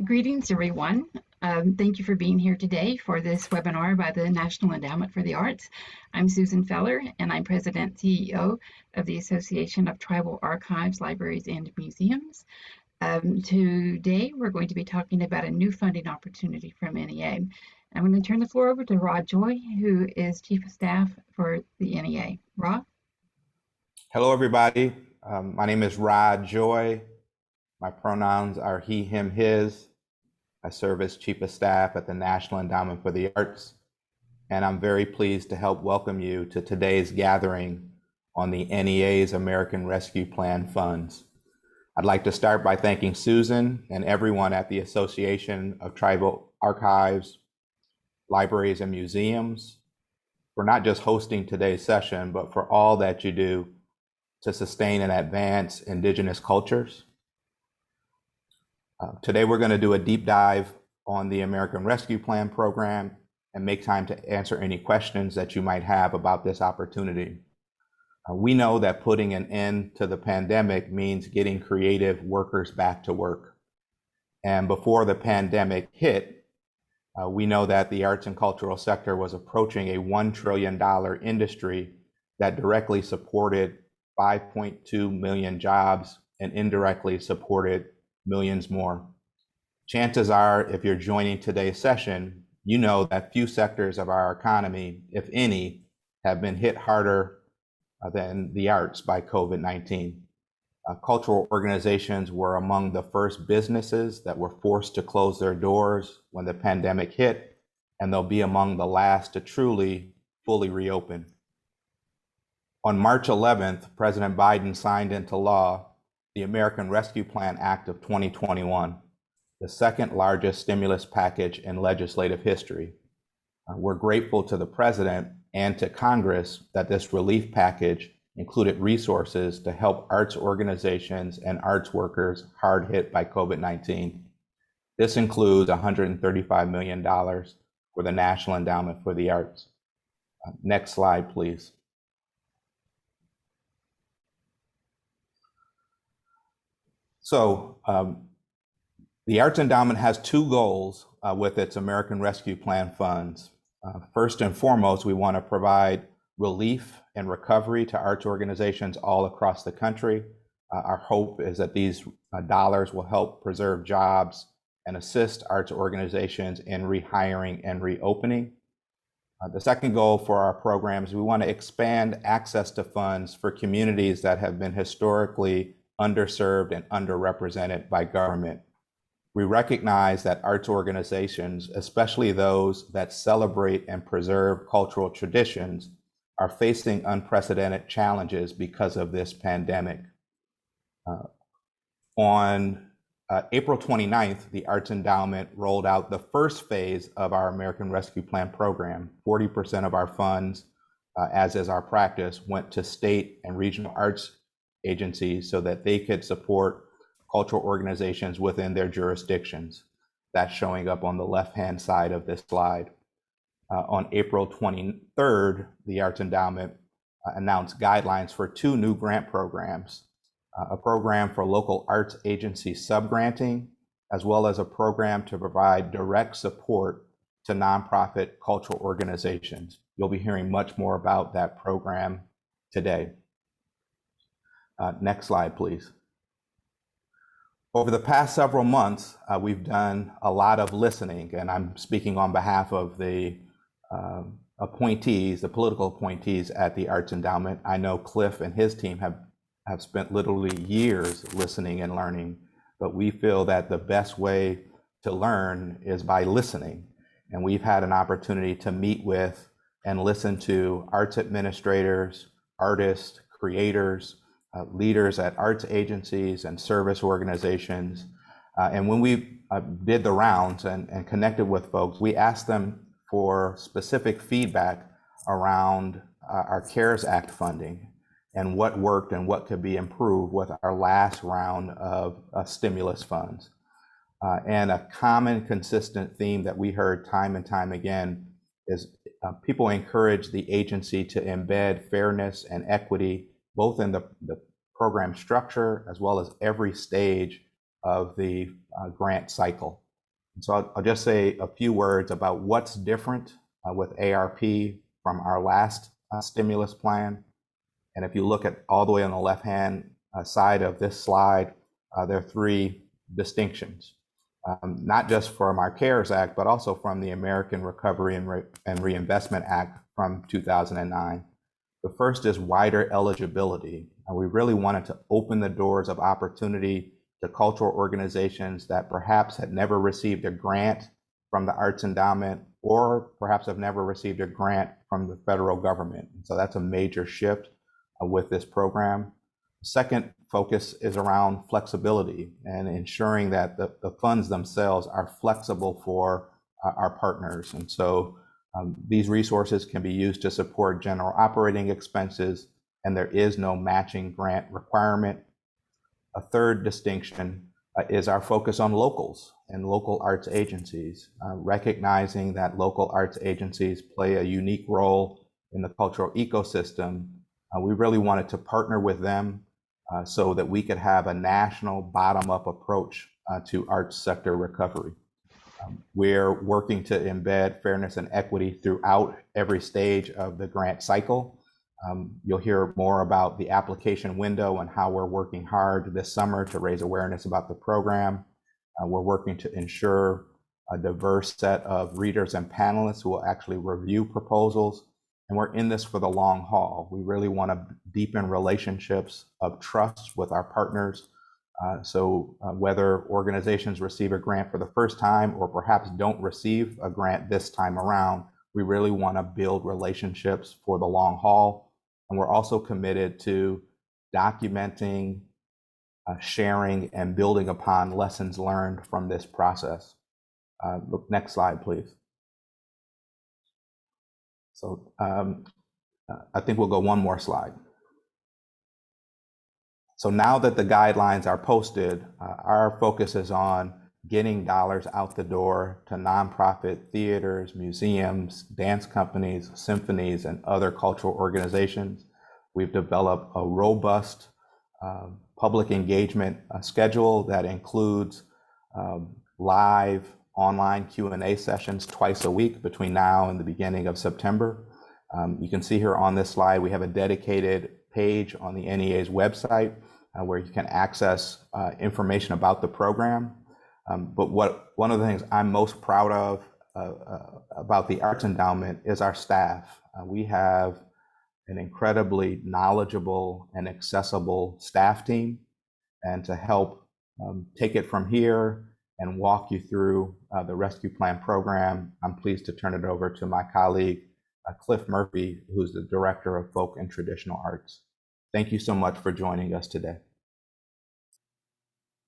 Greetings, everyone. Thank you for being here today for this webinar by the National Endowment for the Arts. I'm Susan Feller, and I'm President CEO of the Association of Tribal Archives, Libraries, and Museums. Today, we're going to be talking about a new funding opportunity from NEA. I'm going to turn the floor over to Rod Joy, who is Chief of Staff for the NEA. Rod? Hello, everybody. My name is Rod Joy. My pronouns are he, him, his. I serve as Chief of Staff at the National Endowment for the Arts, and I'm very pleased to help welcome you to today's gathering on the NEA's American Rescue Plan funds. I'd like to start by thanking Susan and everyone at the Association of Tribal Archives, Libraries, and Museums for not just hosting today's session, but for all that you do to sustain and advance Indigenous cultures. Today, we're going to do a deep dive on the American Rescue Plan program and make time to answer any questions that you might have about this opportunity. We know that putting an end to the pandemic means getting creative workers back to work. And before the pandemic hit, we know that the arts and cultural sector was approaching a $1 trillion industry that directly supported 5.2 million jobs and indirectly supported millions more. Chances are, if you're joining today's session, you know that few sectors of our economy, if any, have been hit harder than the arts by COVID-19. Cultural organizations were among the first businesses that were forced to close their doors when the pandemic hit, and they'll be among the last to truly fully reopen. On March 11th, President Biden signed into law the American Rescue Plan Act of 2021, the second largest stimulus package in legislative history. We're grateful to the President and to Congress that this relief package included resources to help arts organizations and arts workers hard hit by COVID-19. This includes $135 million for the National Endowment for the Arts. Next slide, please. So the Arts Endowment has two goals with its American Rescue Plan funds. First and foremost, we want to provide relief and recovery to arts organizations all across the country. Our hope is that these dollars will help preserve jobs and assist arts organizations in rehiring and reopening. The second goal for our program is we want to expand access to funds for communities that have been historically underserved and underrepresented by government. We recognize that arts organizations, especially those that celebrate and preserve cultural traditions, are facing unprecedented challenges because of this pandemic. On April 29th, the Arts Endowment rolled out the first phase of our American Rescue Plan program. 40% of our funds, as is our practice, went to state and regional arts agencies so that they could support cultural organizations within their jurisdictions. That's showing up on the left-hand side of this slide. On April 23rd, the Arts Endowment announced guidelines for two new grant programs, a program for local arts agency subgranting, as well as a program to provide direct support to nonprofit cultural organizations. You'll be hearing much more about that program today. Next slide, please. Over the past several months, we've done a lot of listening, and I'm speaking on behalf of the appointees, the political appointees at the Arts Endowment. I know Cliff and his team have spent literally years listening and learning, but we feel that the best way to learn is by listening. And we've had an opportunity to meet with and listen to arts administrators, artists, creators, leaders at arts agencies and service organizations. And when we did the rounds and connected with folks, we asked them for specific feedback around our CARES Act funding and what worked and what could be improved with our last round of stimulus funds. And a common consistent theme that we heard time and time again is people encourage the agency to embed fairness and equity both in the program structure as well as every stage of the grant cycle. So I'll just say a few words about what's different with ARP from our last stimulus plan. And if you look at all the way on the left-hand side of this slide, there are three distinctions, not just from our CARES Act, but also from the American Recovery and Reinvestment Act from 2009. The first is wider eligibility. We really wanted to open the doors of opportunity to cultural organizations that perhaps had never received a grant from the Arts Endowment or perhaps have never received a grant from the federal government. So that's a major shift with this program. Second focus is around flexibility and ensuring that the funds themselves are flexible for our partners. And so these resources can be used to support general operating expenses, and there is no matching grant requirement. A third distinction is our focus on locals and local arts agencies, recognizing that local arts agencies play a unique role in the cultural ecosystem. We really wanted to partner with them so that we could have a national bottom-up approach to arts sector recovery. We're working to embed fairness and equity throughout every stage of the grant cycle. You'll hear more about the application window and how we're working hard this summer to raise awareness about the program. We're working to ensure a diverse set of readers and panelists who will actually review proposals. And we're in this for the long haul. We really want to deepen relationships of trust with our partners. So whether organizations receive a grant for the first time or perhaps don't receive a grant this time around, we really want to build relationships for the long haul. And we're also committed to documenting, sharing, and building upon lessons learned from this process. Look, next slide, please. So I think we'll go one more slide. So now that the guidelines are posted, our focus is on getting dollars out the door to nonprofit theaters, museums, dance companies, symphonies, and other cultural organizations. We've developed a robust public engagement schedule that includes live online Q&A sessions twice a week between now and the beginning of September. You can see here on this slide, we have a dedicated page on the NEA's website where you can access information about the program. But one of the things I'm most proud of about the Arts Endowment is our staff. We have an incredibly knowledgeable and accessible staff team. And to help take it from here and walk you through the Rescue Plan program, I'm pleased to turn it over to my colleague, Cliff Murphy, who's the Director of Folk and Traditional Arts. Thank you so much for joining us today.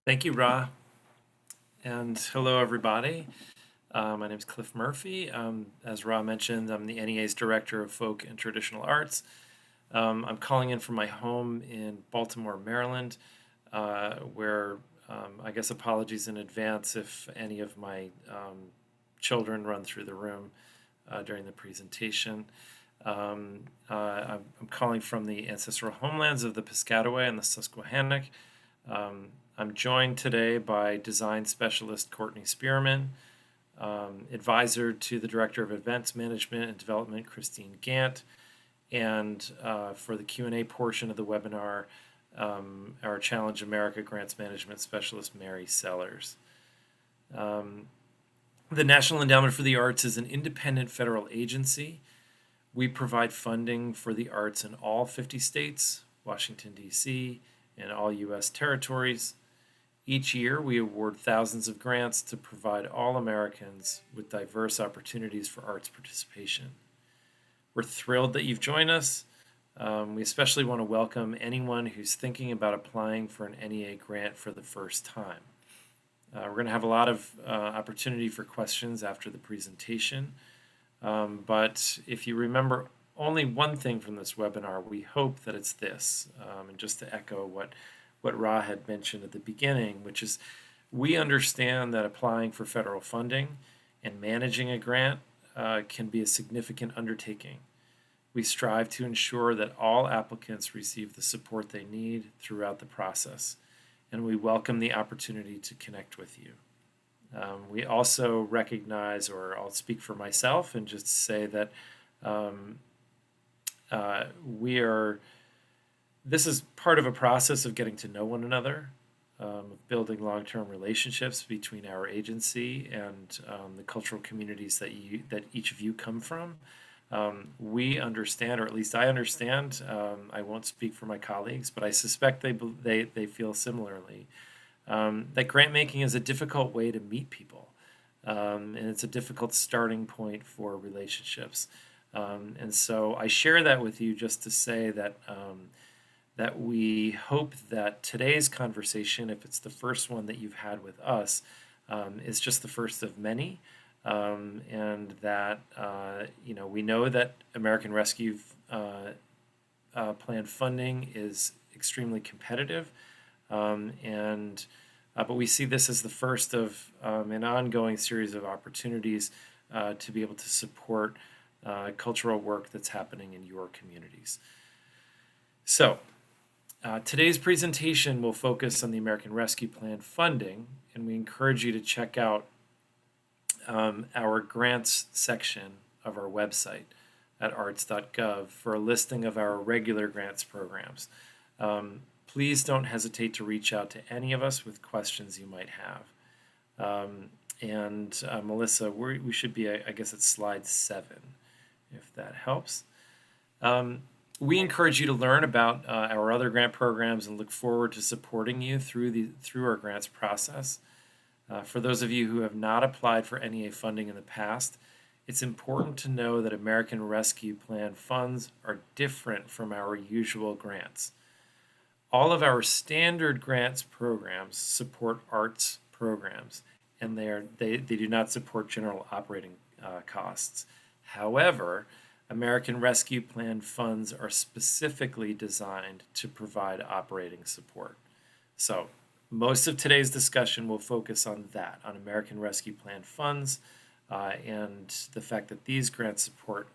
Thank you, Ra. And hello, everybody. My name is Cliff Murphy. As Ra mentioned, I'm the NEA's Director of Folk and Traditional Arts. I'm calling in from my home in Baltimore, Maryland, where I guess apologies in advance if any of my children run through the room during the presentation. I'm calling from the ancestral homelands of the Piscataway and the Susquehannock. I'm joined today by design specialist Courtney Spearman, advisor to the Director of Events Management and Development, Christine Gant, and for the Q&A portion of the webinar, our Challenge America Grants Management Specialist, Mary Sellers. The National Endowment for the Arts is an independent federal agency. We provide funding for the arts in all 50 states, Washington, D.C., and all U.S. territories. Each year, we award thousands of grants to provide all Americans with diverse opportunities for arts participation. We're thrilled that you've joined us. We especially want to welcome anyone who's thinking about applying for an NEA grant for the first time. We're going to have a lot of opportunity for questions after the presentation. But if you remember only one thing from this webinar, we hope that it's this. And just to echo what Ra had mentioned at the beginning, which is we understand that applying for federal funding and managing a grant can be a significant undertaking. We strive to ensure that all applicants receive the support they need throughout the process, and we welcome the opportunity to connect with you. We also recognize, or I'll speak for myself and just say that this is part of a process of getting to know one another, building long-term relationships between our agency and the cultural communities that each of you come from. We understand, or at least I understand. I won't speak for my colleagues, but I suspect they feel similarly. That grant making is a difficult way to meet people, and it's a difficult starting point for relationships. And so I share that with you just to say that that we hope that today's conversation, if it's the first one that you've had with us, is just the first of many. And that we know that American Rescue Plan funding is extremely competitive, but we see this as the first of an ongoing series of opportunities to be able to support cultural work that's happening in your communities. So today's presentation will focus on the American Rescue Plan funding, and we encourage you to check out our grants section of our website at arts.gov for a listing of our regular grants programs. Please don't hesitate to reach out to any of us with questions you might have. Melissa, we should be, I guess it's slide 7, if that helps. We encourage you to learn about our other grant programs and look forward to supporting you through our grants process. For those of you who have not applied for NEA funding in the past, it's important to know that American Rescue Plan funds are different from our usual grants. All of our standard grants programs support arts programs, and they do not support general operating costs. However, American Rescue Plan funds are specifically designed to provide operating support. So most of today's discussion will focus on that, on American Rescue Plan funds and the fact that these grants support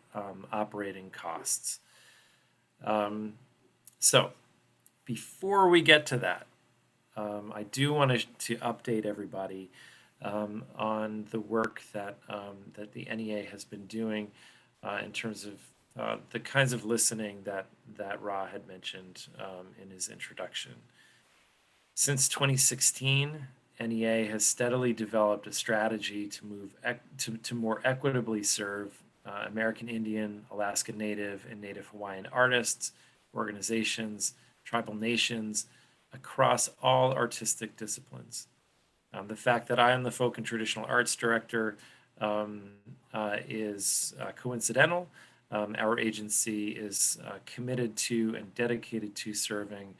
operating costs. So before we get to that, I do want to update everybody on the work that the NEA has been doing in terms of the kinds of listening that Ra had mentioned in his introduction. Since 2016, NEA has steadily developed a strategy to move to more equitably serve American Indian, Alaska Native, and Native Hawaiian artists, organizations, tribal nations across all artistic disciplines. The fact that I am the Folk and Traditional Arts Director is coincidental. Our agency is committed to and dedicated to serving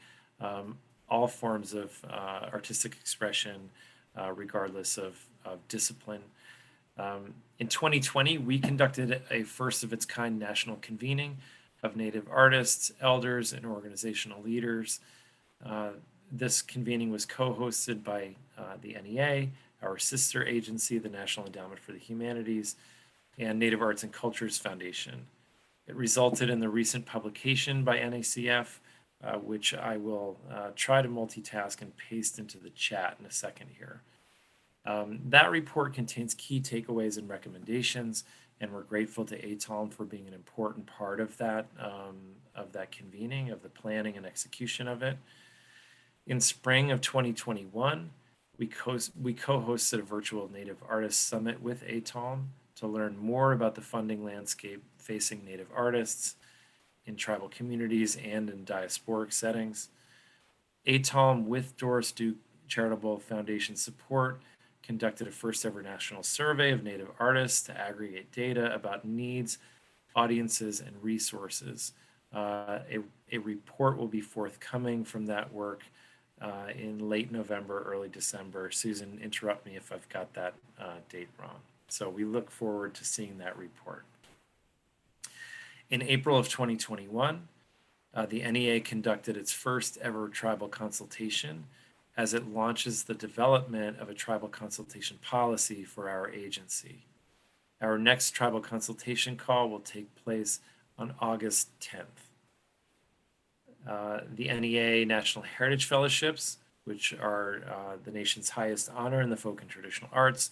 all forms of artistic expression, regardless of discipline. In 2020, we conducted a first-of-its-kind national convening of Native artists, elders, and organizational leaders. This convening was co-hosted by the NEA, our sister agency, the National Endowment for the Humanities, and Native Arts and Cultures Foundation. It resulted in the recent publication by NACF, which I will try to multitask and paste into the chat in a second here. That report contains key takeaways and recommendations, and we're grateful to ATALM for being an important part of that convening, of the planning and execution of it. In spring of 2021, we co-hosted a virtual Native Artists Summit with ATALM to learn more about the funding landscape facing Native artists in tribal communities and in diasporic settings. ATALM, with Doris Duke Charitable Foundation support, conducted a first ever national survey of Native artists to aggregate data about needs, audiences, and resources. A report will be forthcoming from that work in late November, early December. Susan, interrupt me if I've got that date wrong. So we look forward to seeing that report. In April of 2021, the NEA conducted its first ever tribal consultation as it launches the development of a tribal consultation policy for our agency. Our next tribal consultation call will take place on August 10th. The NEA National Heritage Fellowships which are the nation's highest honor in the folk and traditional arts.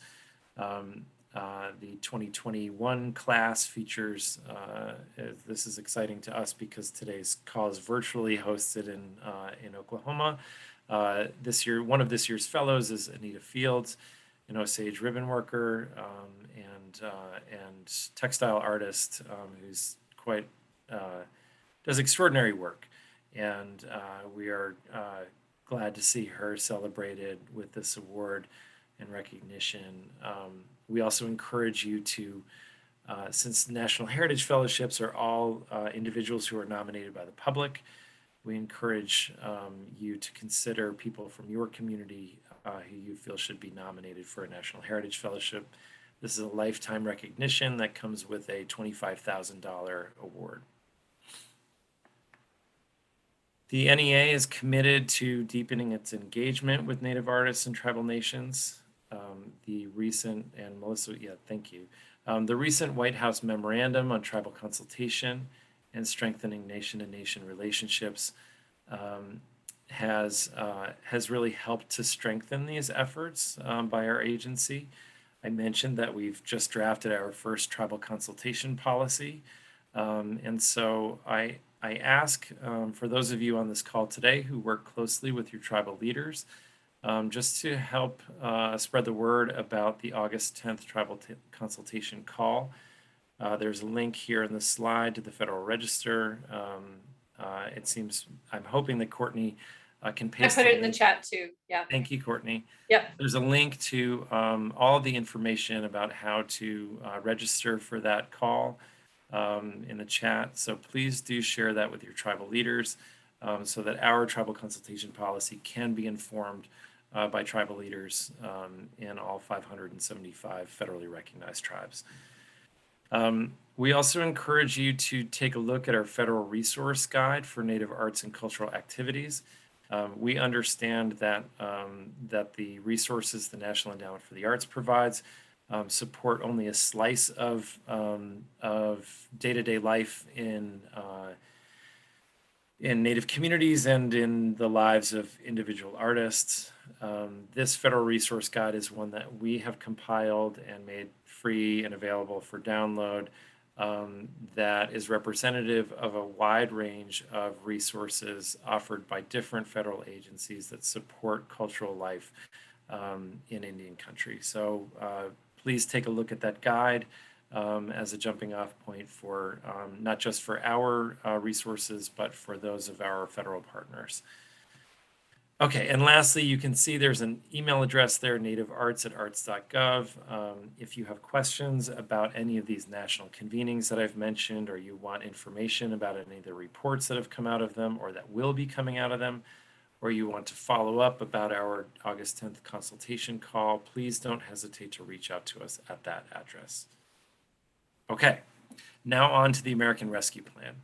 The 2021 class features, this is exciting to us because today's call is virtually hosted in Oklahoma. This year, one of this year's fellows is Anita Fields, an Osage ribbon worker and textile artist who's quite does extraordinary work, and we are glad to see her celebrated with this award and recognition. We also encourage you to, since National Heritage Fellowships are all individuals who are nominated by the public, we encourage you to consider people from your community who you feel should be nominated for a National Heritage Fellowship. This is a lifetime recognition that comes with a $25,000 award. The NEA is committed to deepening its engagement with Native artists and tribal nations. The recent, and Melissa, yeah, thank you. The recent White House memorandum on tribal consultation and strengthening nation-to-nation relationships has really helped to strengthen these efforts by our agency. I mentioned that we've just drafted our first tribal consultation policy, and so I ask for those of you on this call today who work closely with your tribal leaders, just to help spread the word about the August 10th tribal consultation call. There's a link here in the slide to the Federal Register. It seems, I'm hoping that Courtney can paste I put it in the chat too. Yeah. Thank you, Courtney. Yep. There's a link to all of the information about how to register for that call in the chat. So please do share that with your tribal leaders so that our tribal consultation policy can be informed by tribal leaders in all 575 federally recognized tribes. We also encourage you to take a look at our federal resource guide for Native arts and cultural activities. We understand that that the resources the National Endowment for the Arts provides support only a slice of day-to-day life in Native communities and in the lives of individual artists. This federal resource guide is one that we have compiled and made free and available for download that is representative of a wide range of resources offered by different federal agencies that support cultural life in Indian country. So please take a look at that guide as a jumping off point for not just for our resources, but for those of our federal partners. Okay, and lastly, you can see there's an email address there, nativearts@arts.gov. If you have questions about any of these national convenings that I've mentioned, or you want information about any of the reports that have come out of them or that will be coming out of them, or you want to follow up about our August 10th consultation call, please don't hesitate to reach out to us at that address. Okay, now on to the American Rescue Plan.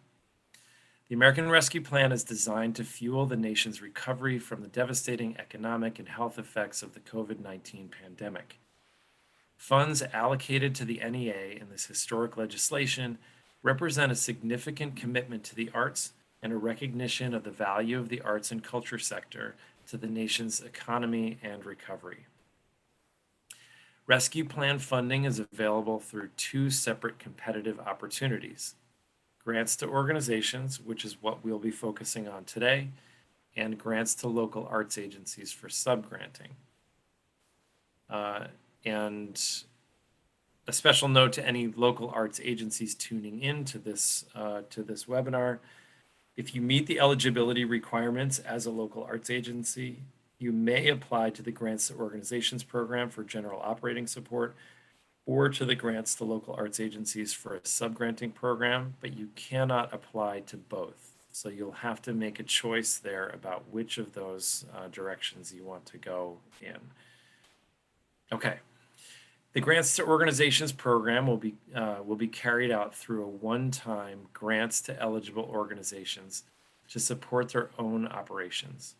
The American Rescue Plan is designed to fuel the nation's recovery from the devastating economic and health effects of the COVID-19 pandemic. Funds allocated to the NEA in this historic legislation represent a significant commitment to the arts and a recognition of the value of the arts and culture sector to the nation's economy and recovery. Rescue Plan funding is available through two separate competitive opportunities: grants to organizations, which is what we'll be focusing on today, and grants to local arts agencies for subgranting. And a special note to any local arts agencies tuning in to this webinar: if you meet the eligibility requirements as a local arts agency, you may apply to the Grants to Organizations program for general operating support, or to the Grants to Local Arts Agencies for a subgranting program, but you cannot apply to both. So you'll have to make a choice there about which of those directions you want to go in. Okay. The Grants to Organizations program will be carried out through a one-time grants to eligible organizations to support their own operations.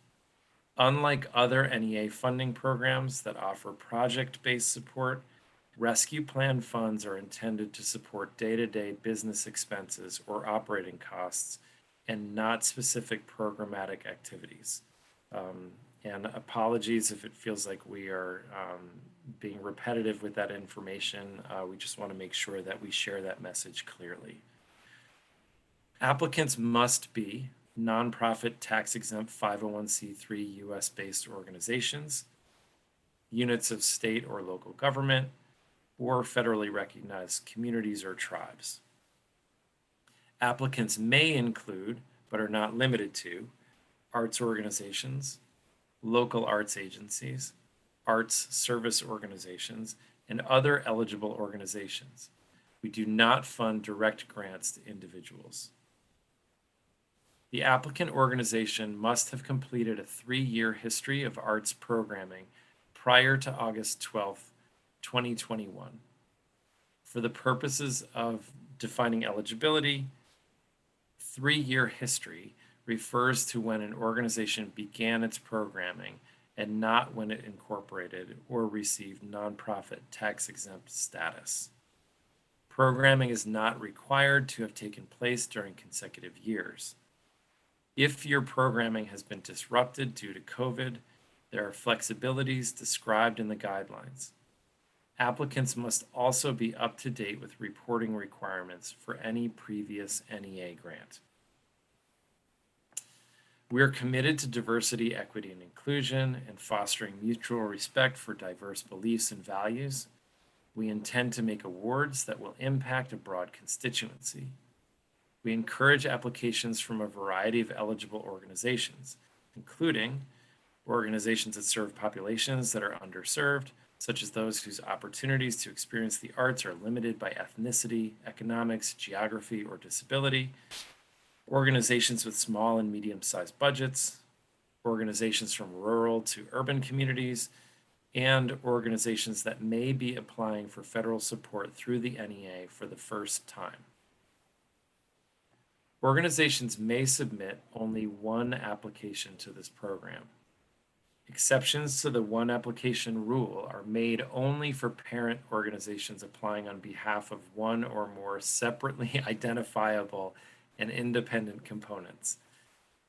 Unlike other NEA funding programs that offer project-based support, Rescue Plan funds are intended to support day-to-day business expenses or operating costs and not specific programmatic activities. And apologies if it feels like we are being repetitive with that information. We just want to make sure that we share that message clearly. Applicants must be nonprofit tax-exempt 501c3 US-based organizations, units of state or local government, or federally recognized communities or tribes. Applicants may include, but are not limited to, arts organizations, local arts agencies, arts service organizations, and other eligible organizations. We do not fund direct grants to individuals. The applicant organization must have completed a 3-year history of arts programming prior to August 12th, 2021. For the purposes of defining eligibility, 3-year history refers to when an organization began its programming and not when it incorporated or received nonprofit tax-exempt status. Programming is not required to have taken place during consecutive years. If your programming has been disrupted due to COVID, there are flexibilities described in the guidelines. Applicants must also be up to date with reporting requirements for any previous NEA grant. We are committed to diversity, equity, and inclusion and fostering mutual respect for diverse beliefs and values. We intend to make awards that will impact a broad constituency. We encourage applications from a variety of eligible organizations, including organizations that serve populations that are underserved, such as those whose opportunities to experience the arts are limited by ethnicity, economics, geography, or disability, organizations with small and medium-sized budgets, organizations from rural to urban communities, and organizations that may be applying for federal support through the NEA for the first time. Organizations may submit only one application to this program. Exceptions to the one application rule are made only for parent organizations applying on behalf of one or more separately identifiable and independent components.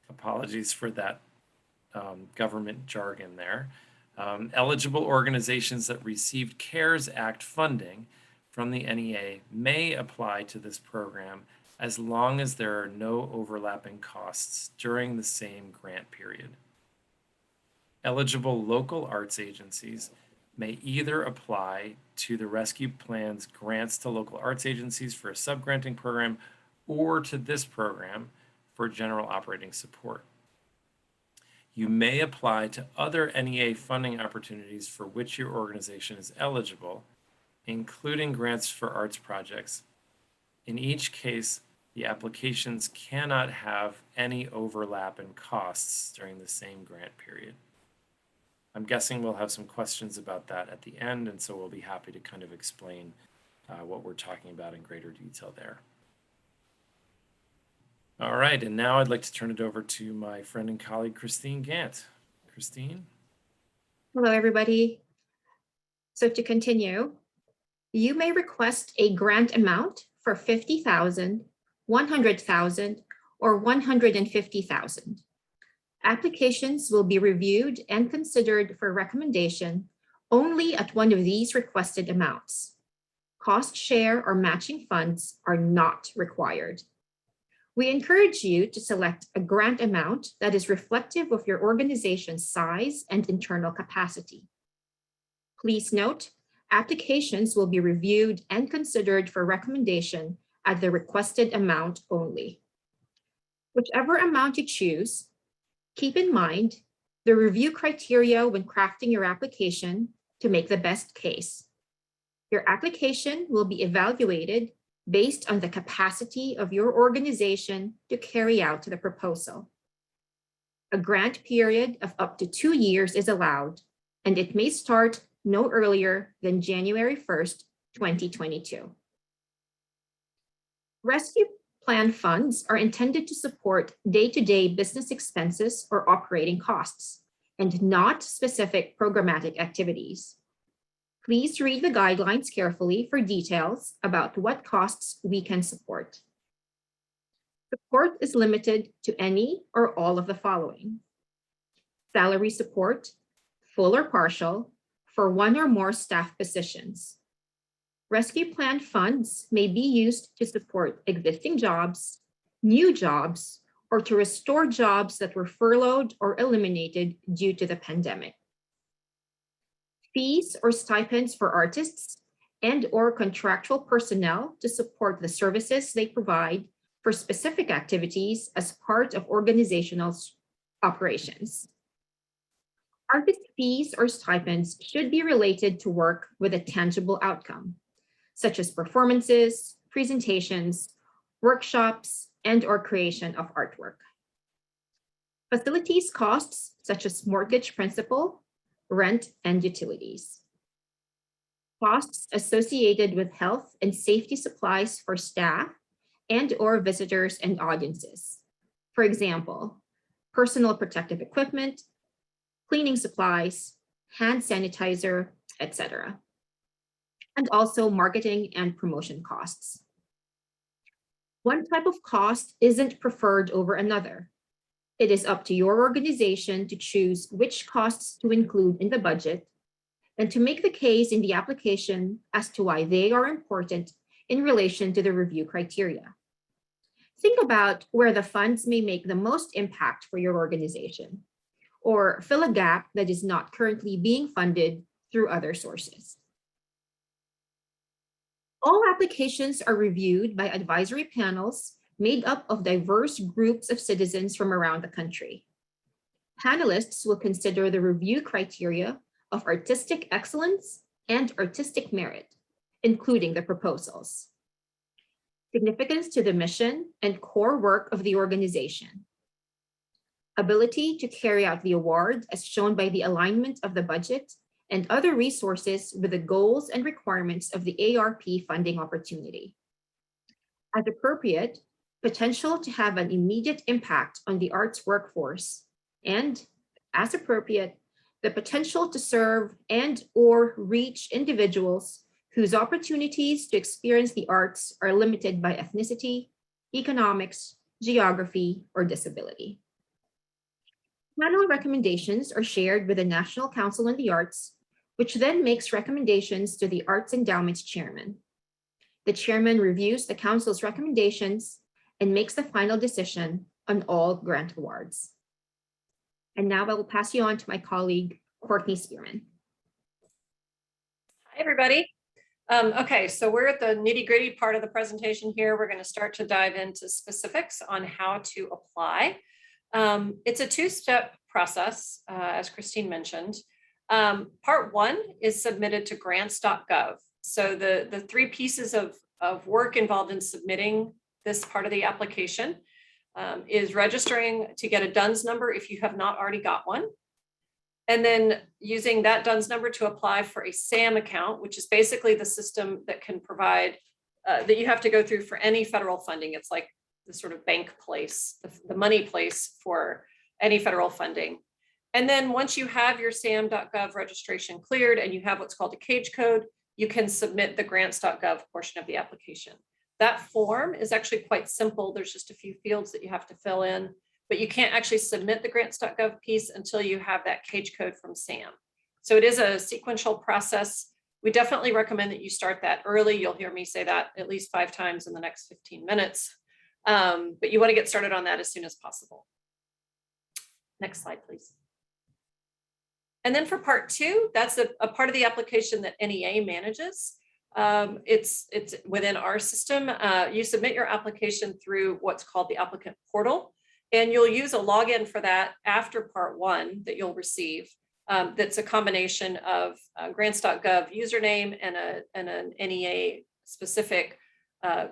Apologies for that government jargon there. Eligible organizations that received CARES Act funding from the NEA may apply to this program as long as there are no overlapping costs during the same grant period. Eligible local arts agencies may either apply to the Rescue Plan's grants to local arts agencies for a subgranting program or to this program for general operating support. You may apply to other NEA funding opportunities for which your organization is eligible, including grants for arts projects. In each case, the applications cannot have any overlap in costs during the same grant period. I'm guessing we'll have some questions about that at the end, and so we'll be happy to kind of explain what we're talking about in greater detail there. All right, and now I'd like to turn it over to my friend and colleague, Christine Gant. Christine? Hello, everybody. So to continue, you may request a grant amount for $50,000, $100,000, or $150,000. Applications will be reviewed and considered for recommendation only at one of these requested amounts. Cost share or matching funds are not required. We encourage you to select a grant amount that is reflective of your organization's size and internal capacity. Please note, applications will be reviewed and considered for recommendation at the requested amount only. Whichever amount you choose, keep in mind the review criteria when crafting your application to make the best case. Your application will be evaluated based on the capacity of your organization to carry out the proposal. A grant period of up to 2 years is allowed, and it may start no earlier than January 1st, 2022. Rescue Plan funds are intended to support day-to-day business expenses or operating costs, and not specific programmatic activities. Please read the guidelines carefully for details about what costs we can support. Support is limited to any or all of the following: salary support, full or partial, for one or more staff positions. Rescue plan funds may be used to support existing jobs, new jobs, or to restore jobs that were furloughed or eliminated due to the pandemic. Fees or stipends for artists and/or contractual personnel to support the services they provide for specific activities as part of organizational operations. Artist fees or stipends should be related to work with a tangible outcome, such as performances, presentations, workshops, and/or creation of artwork. Facilities costs, such as mortgage principal, rent, and utilities. Costs associated with health and safety supplies for staff and/or visitors and audiences. For example, personal protective equipment, cleaning supplies, hand sanitizer, etc. And also marketing and promotion costs. One type of cost isn't preferred over another. It is up to your organization to choose which costs to include in the budget and to make the case in the application as to why they are important in relation to the review criteria. Think about where the funds may make the most impact for your organization, or fill a gap that is not currently being funded through other sources. All applications are reviewed by advisory panels made up of diverse groups of citizens from around the country. Panelists will consider the review criteria of artistic excellence and artistic merit, including the proposals, significance to the mission and core work of the organization, ability to carry out the award as shown by the alignment of the budget and other resources with the goals and requirements of the ARP funding opportunity. As appropriate, potential to have an immediate impact on the arts workforce, and as appropriate, the potential to serve and/or reach individuals whose opportunities to experience the arts are limited by ethnicity, economics, geography, or disability. Panel recommendations are shared with the National Council on the Arts, which then makes recommendations to the Arts Endowment's chairman. The chairman reviews the council's recommendations and makes the final decision on all grant awards. And now I will pass you on to my colleague, Courtney Spearman. Hi, everybody. Okay, so we're at the nitty-gritty part of the presentation here. We're going to start to dive into specifics on how to apply. It's a two-step process, as Christine mentioned. Part one is submitted to grants.gov. So the three pieces of work involved in submitting this part of the application is registering to get a DUNS number if you have not already got one. And then using that DUNS number to apply for a SAM account, which is basically the system that can provide, that you have to go through for any federal funding. It's like the sort of bank place, the money place for any federal funding. And then once you have your sam.gov registration cleared and you have what's called a CAGE code, you can submit the grants.gov portion of the application. That form is actually quite simple. There's just a few fields that you have to fill in, but you can't actually submit the grants.gov piece until you have that CAGE code from SAM. So it is a sequential process. We definitely recommend that you start that early. You'll hear me say that at least 5 times in the next 15 minutes. But you want to get started on that as soon as possible. Next slide, please. And then for part two, that's a part of the application that NEA manages. It's within our system. You submit your application through what's called the applicant portal, and you'll use a login for that after part one that you'll receive. That's a combination of grants.gov username and an NEA specific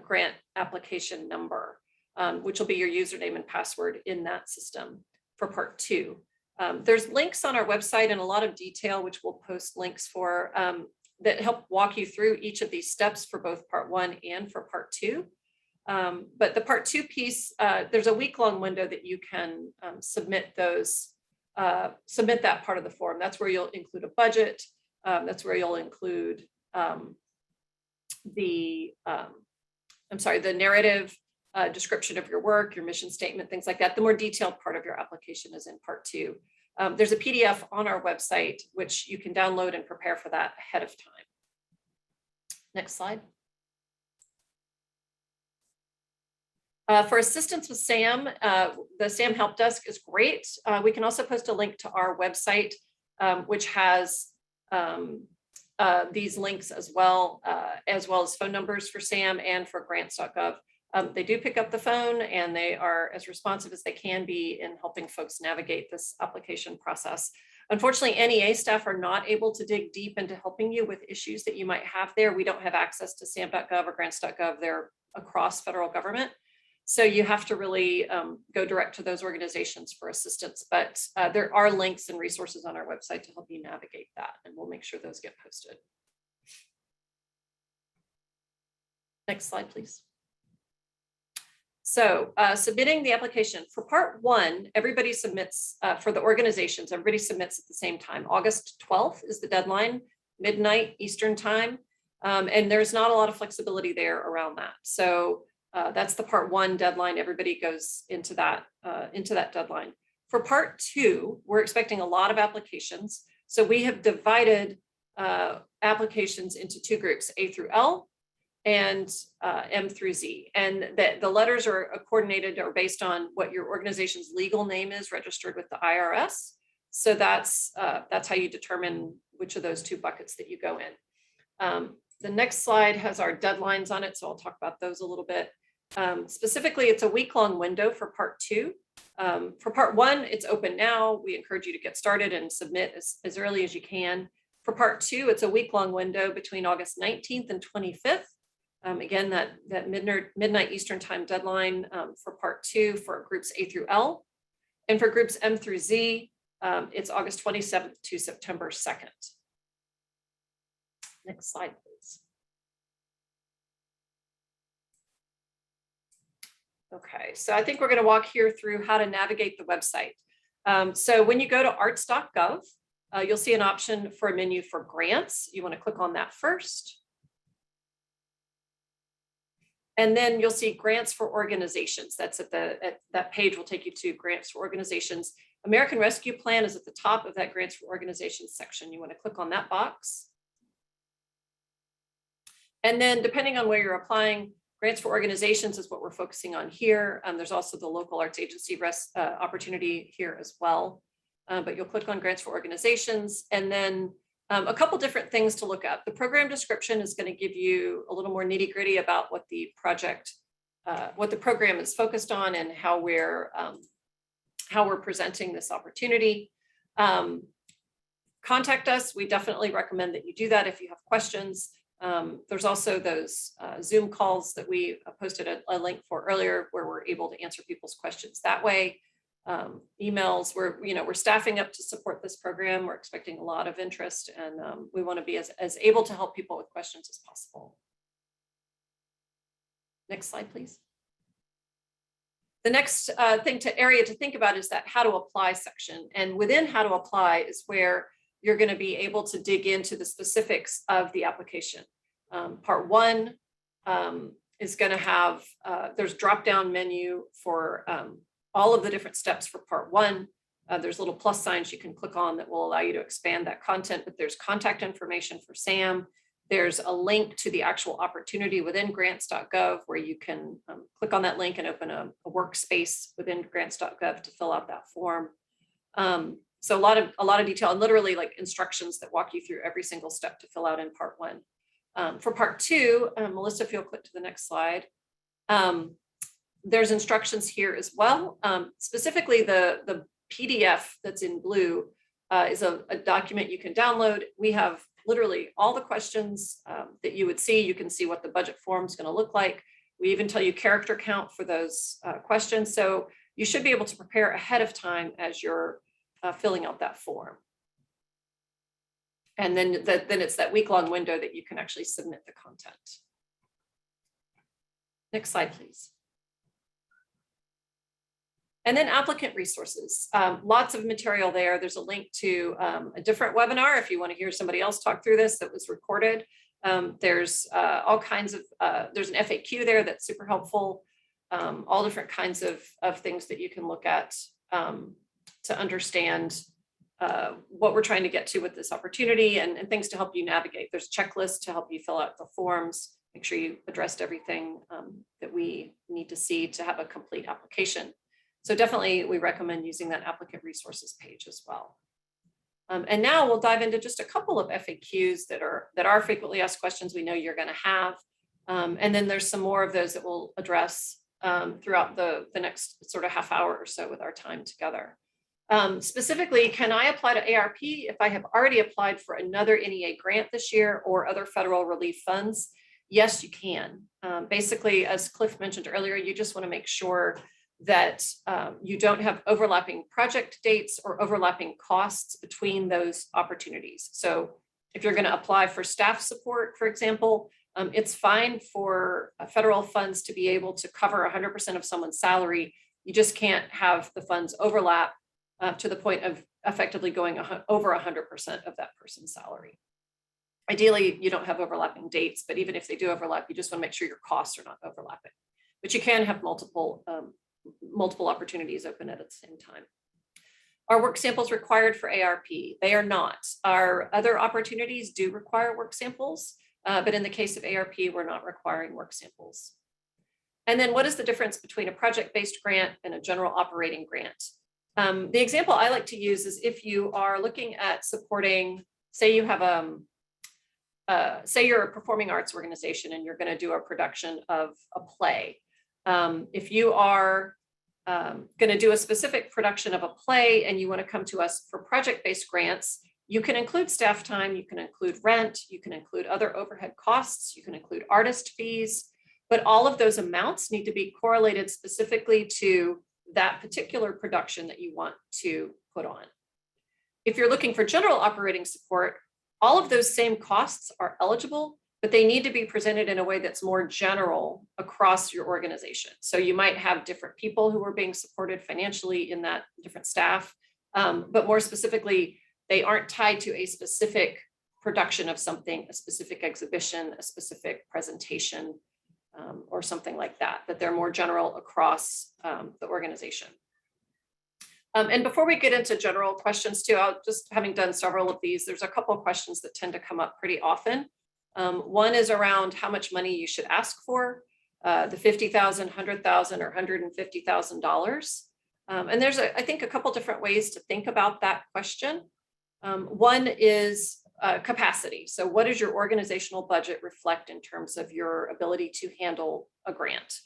grant application number, which will be your username and password in that system for part two. There's links on our website in a lot of detail, which we'll post links for that help walk you through each of these steps for both part one and for part two. But the part two piece, there's a week-long window that you can submit submit that part of the form. That's where you'll include a budget. That's where you'll include the narrative, description of your work, your mission statement, things like that. The more detailed part of your application is in part two. There's a PDF on our website, which you can download and prepare for that ahead of time. Next slide. For assistance with SAM, the SAM Help Desk is great. We can also post a link to our website, which has these links as well as phone numbers for SAM and for grants.gov. They do pick up the phone, and they are as responsive as they can be in helping folks navigate this application process. Unfortunately, NEA staff are not able to dig deep into helping you with issues that you might have there. We don't have access to sam.gov or grants.gov. They're across federal government. So you have to really go direct to those organizations for assistance. But there are links and resources on our website to help you navigate that, and we'll make sure those get posted. Next slide, please. So submitting the application for part 1, everybody submits for the organizations, everybody submits at the same time. August 12th is the deadline, midnight Eastern time. And there's not a lot of flexibility there around that. So that's the part 1 deadline. Everybody goes into that deadline. For part 2, we're expecting a lot of applications. So we have divided applications into 2 groups, A through L and M through Z. And the letters are coordinated or based on what your organization's legal name is registered with the IRS. So that's how you determine which of those 2 buckets that you go in. The next slide has our deadlines on it, so I'll talk about those a little bit. Specifically, it's a week-long window for part 2. For part 1, it's open now. We encourage you to get started and submit as early as you can. For part 2, it's a week-long window between August 19th and 25th. Again, that midnight Eastern time deadline for part 2 for groups A through L. And for groups M through Z, it's August 27th to September 2nd. Next slide, please. Okay, so I think we're going to walk here through how to navigate the website. So when you go to arts.gov, you'll see an option for a menu for grants. You want to click on that first. And then you'll see grants for organizations. That's at that page will take you to grants for organizations. American Rescue Plan is at the top of that grants for organizations section. You want to click on that box. And then depending on where you're applying, grants for organizations is what we're focusing on here. There's also the local arts agency opportunity here as well. But you'll click on grants for organizations, and then a couple different things to look at. The program description is going to give you a little more nitty gritty about what the project, what the program is focused on, and how we're presenting this opportunity. Contact us. We definitely recommend that you do that if you have questions. There's also those Zoom calls that we posted a link for earlier, where we're able to answer people's questions that way. Emails, we're staffing up to support this program. We're expecting a lot of interest, and we want to be as able to help people with questions as possible. Next slide, please. The next area to think about is that how to apply section. And within how to apply is where you're going to be able to dig into the specifics of the application. Part 1 is going to have, there's drop-down menu for all of the different steps for part 1. There's little plus signs you can click on that will allow you to expand that content, but there's contact information for SAM. There's a link to the actual opportunity within grants.gov, where you can click on that link and open a workspace within grants.gov to fill out that form. So a lot of detail, and literally like instructions that walk you through every single step to fill out in part 1. For part 2, Melissa, if you'll click to the next slide. There's instructions here as well. Specifically, the PDF that's in blue is a document you can download. We have literally all the questions that you would see. You can see what the budget form is going to look like. We even tell you character count for those questions. So you should be able to prepare ahead of time as you're filling out that form. And then it's that week-long window that you can actually submit the content. Next slide, please. And then applicant resources, lots of material there. There's a link to a different webinar if you want to hear somebody else talk through this that was recorded. There's all kinds of, there's an FAQ there that's super helpful. All different kinds of things that you can look at to understand what we're trying to get to with this opportunity and things to help you navigate. There's checklists to help you fill out the forms, make sure you addressed everything that we need to see to have a complete application. So definitely we recommend using that applicant resources page as well. And now we'll dive into just a couple of FAQs that are frequently asked questions we know you're going to have. And then there's some more of those that we'll address throughout the next sort of half hour or so with our time together. Specifically, can I apply to ARP if I have already applied for another NEA grant this year or other federal relief funds? Yes, you can. Basically, as Cliff mentioned earlier, you just want to make sure that you don't have overlapping project dates or overlapping costs between those opportunities. So if you're going to apply for staff support, for example, it's fine for federal funds to be able to cover 100% of someone's salary. You just can't have the funds overlap to the point of effectively going over 100% of that person's salary. Ideally, you don't have overlapping dates, but even if they do overlap, you just want to make sure your costs are not overlapping. But you can have multiple opportunities open at the same time. Are work samples required for ARP? They are not. Our other opportunities do require work samples, but in the case of ARP, we're not requiring work samples. And then what is the difference between a project-based grant and a general operating grant? The example I like to use is if you are looking at supporting, say you have say you're a performing arts organization and you're going to do a production of a play. If you are going to do a specific production of a play and you want to come to us for project-based grants, you can include staff time, you can include rent, you can include other overhead costs, you can include artist fees, but all of those amounts need to be correlated specifically to that particular production that you want to put on. If you're looking for general operating support, all of those same costs are eligible, but they need to be presented in a way that's more general across your organization. So you might have different people who are being supported financially in that, different staff, but more specifically, they aren't tied to a specific production of something, a specific exhibition, a specific presentation, or something like that, that they're more general across the organization. And before we get into general questions too, I'll just, having done several of these, there's a couple of questions that tend to come up pretty often. One is around how much money you should ask for, the $50,000, $100,000, or $150,000. And there's, I think, a couple different ways to think about that question. One is capacity. So what does your organizational budget reflect in terms of your ability to handle a grant?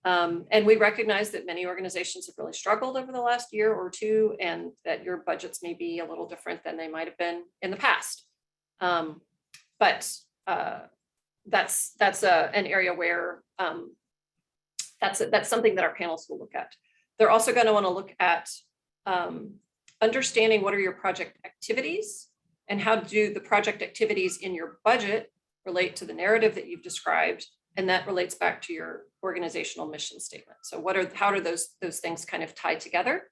And we recognize that many organizations have really struggled over the last year or two, and that your budgets may be a little different than they might have been in the past. But that's an area where that's something that our panelists will look at. They're also going to want to look at understanding what are your project activities and how do the project activities in your budget relate to the narrative that you've described, and that relates back to your organizational mission statement. So how do those things kind of tie together?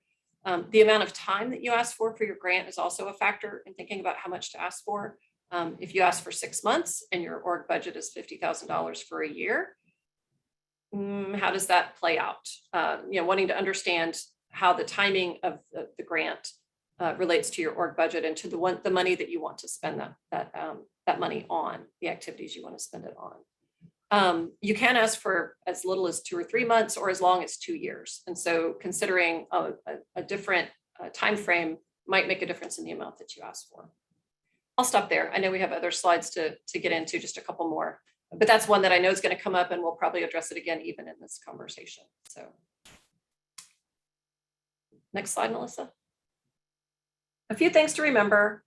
The amount of time that you ask for your grant is also a factor in thinking about how much to ask for. If you ask for 6 months and your org budget is $50,000 for a year, how does that play out? Wanting to understand how the timing of the grant relates to your org budget and to the money that you want to spend that money on, the activities you want to spend it on. You can ask for as little as 2 or 3 months or as long as 2 years. And so considering a different time frame might make a difference in the amount that you ask for. I'll stop there. I know we have other slides to get into, just a couple more, but that's one that I know is going to come up, and we'll probably address it again even in this conversation. So next slide, Melissa. A few things to remember.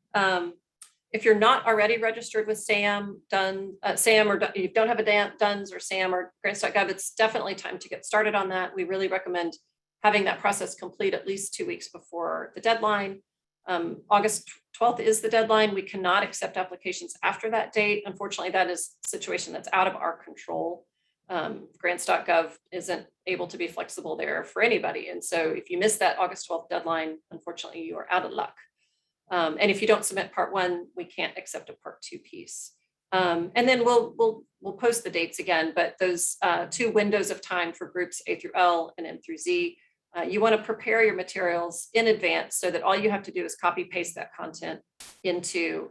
If you're not already registered with SAM, or you don't have a DUNS or SAM or grants.gov, it's definitely time to get started on that. We really recommend having that process complete at least 2 weeks before the deadline. August 12th is the deadline. We cannot accept applications after that date. Unfortunately, that is a situation that's out of our control. Grants.gov isn't able to be flexible there for anybody. And so if you miss that August 12th deadline, unfortunately, you are out of luck. And if you don't submit part 1, we can't accept a part 2 piece. And then we'll post the dates again, but those 2 windows of time for groups A through L and N through Z You want to prepare your materials in advance so that all you have to do is copy paste that content into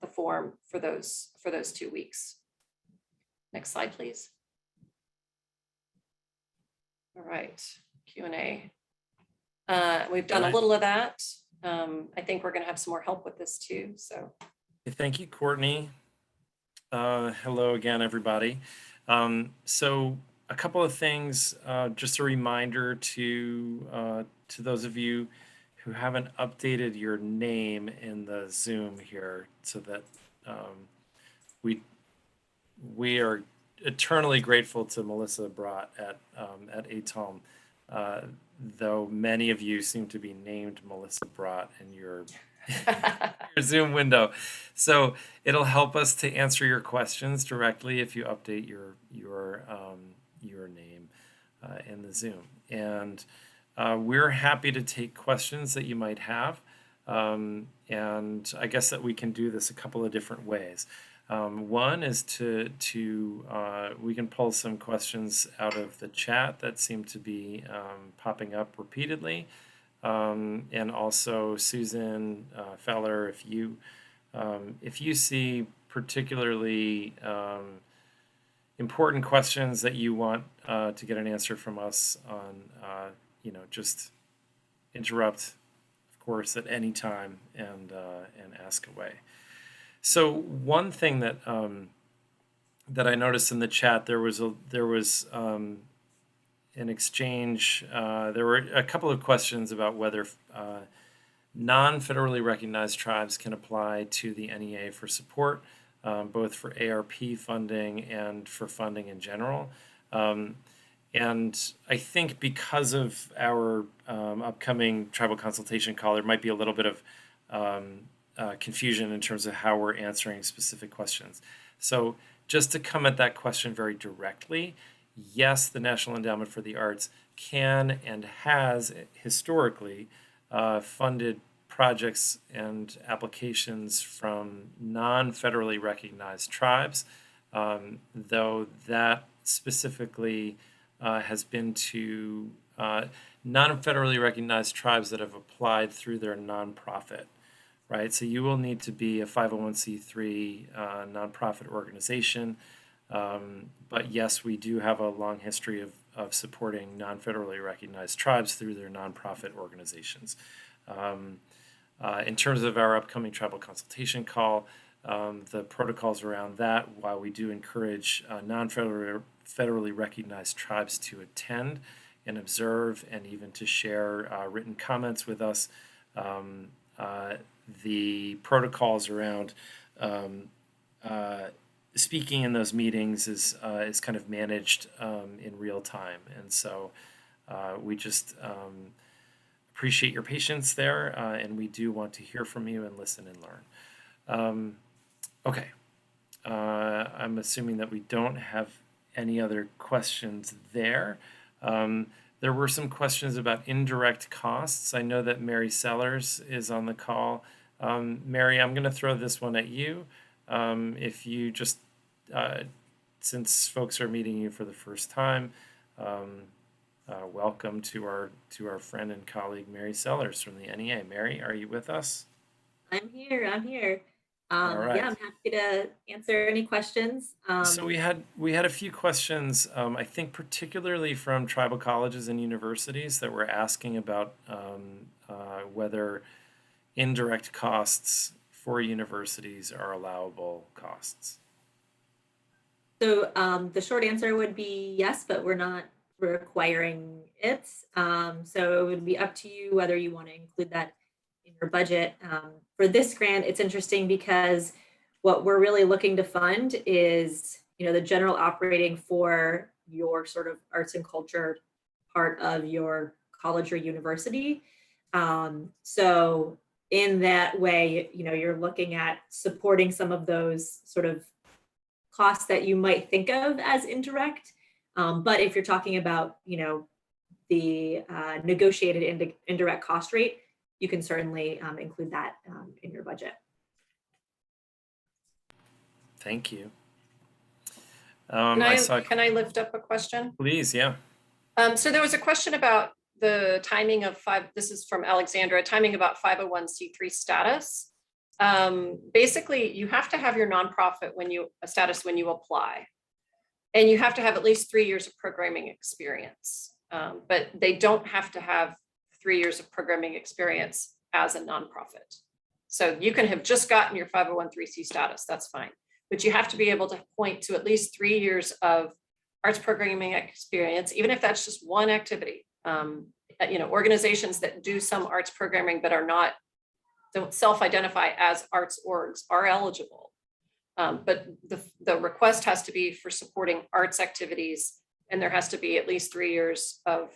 the form for those 2 weeks. Next slide, please. All right, Q&A. We've done a little of that. I think we're going to have some more help with this too. So, thank you, Courtney. Hello again, everybody. So a couple of things, just a reminder to those of you who haven't updated your name in the Zoom here, so that we are eternally grateful to Melissa Brott at ATOM, though many of you seem to be named Melissa Brott in your Zoom window. So it'll help us to answer your questions directly if you update your name in the Zoom. And we're happy to take questions that you might have. And I guess that we can do this a couple of different ways. One is we can pull some questions out of the chat that seem to be popping up repeatedly. And also Susan Feller, if you see particularly important questions that you want to get an answer from us on, just interrupt, of course, at any time and ask away. So one thing that I noticed in the chat, there was an exchange. There were a couple of questions about whether non-federally recognized tribes can apply to the NEA for support, both for ARP funding and for funding in general. And I think because of our upcoming tribal consultation call, there might be a little bit of confusion in terms of how we're answering specific questions. So just to come at that question very directly, yes, the National Endowment for the Arts can and has historically funded projects and applications from non-federally recognized tribes, though that specifically has been to non-federally recognized tribes that have applied through their nonprofit, right? So you will need to be a 501c3 nonprofit organization. But yes, we do have a long history of supporting non-federally recognized tribes through their nonprofit organizations. In terms of our upcoming tribal consultation call, the protocols around that, while we do encourage non-federally recognized tribes to attend and observe and even to share written comments with us, the protocols around speaking in those meetings is kind of managed in real time, and so we just appreciate your patience there, and we do want to hear from you and listen and learn. Okay, I'm assuming that we don't have any other questions there. There were some questions about indirect costs. I know that Mary Sellers is on the call. Mary, I'm going to throw this one at you. If you just, since folks are meeting you for the first time, welcome to our friend and colleague Mary Sellers from the NEA. Mary, are you with us? I'm here. All right. Yeah, I'm happy to answer any questions. So we had a few questions, I think particularly from tribal colleges and universities that were asking about whether indirect costs for universities are allowable costs. So the short answer would be yes, but we're not requiring it. So it would be up to you whether you want to include that in your budget. For this grant, it's interesting because what we're really looking to fund is, the general operating for your sort of arts and culture part of your college or university. So in that way, you're looking at supporting some of those sort of costs that you might think of as indirect. But if you're talking about, the negotiated indirect cost rate, you can certainly include that in your budget. Thank you. Can I lift up a question? Please, yeah. So there was a question about the timing of this is from Alexandra, timing about 501c3 status. Basically, you have to have your nonprofit status when you apply. And you have to have at least 3 years of programming experience. But they don't have to have 3 years of programming experience as a nonprofit. So you can have just gotten your 501c3 status, that's fine. But you have to be able to point to at least 3 years of arts programming experience, even if that's just one activity. Organizations that do some arts programming but don't self-identify as arts orgs are eligible. But the request has to be for supporting arts activities, and there has to be at least 3 years of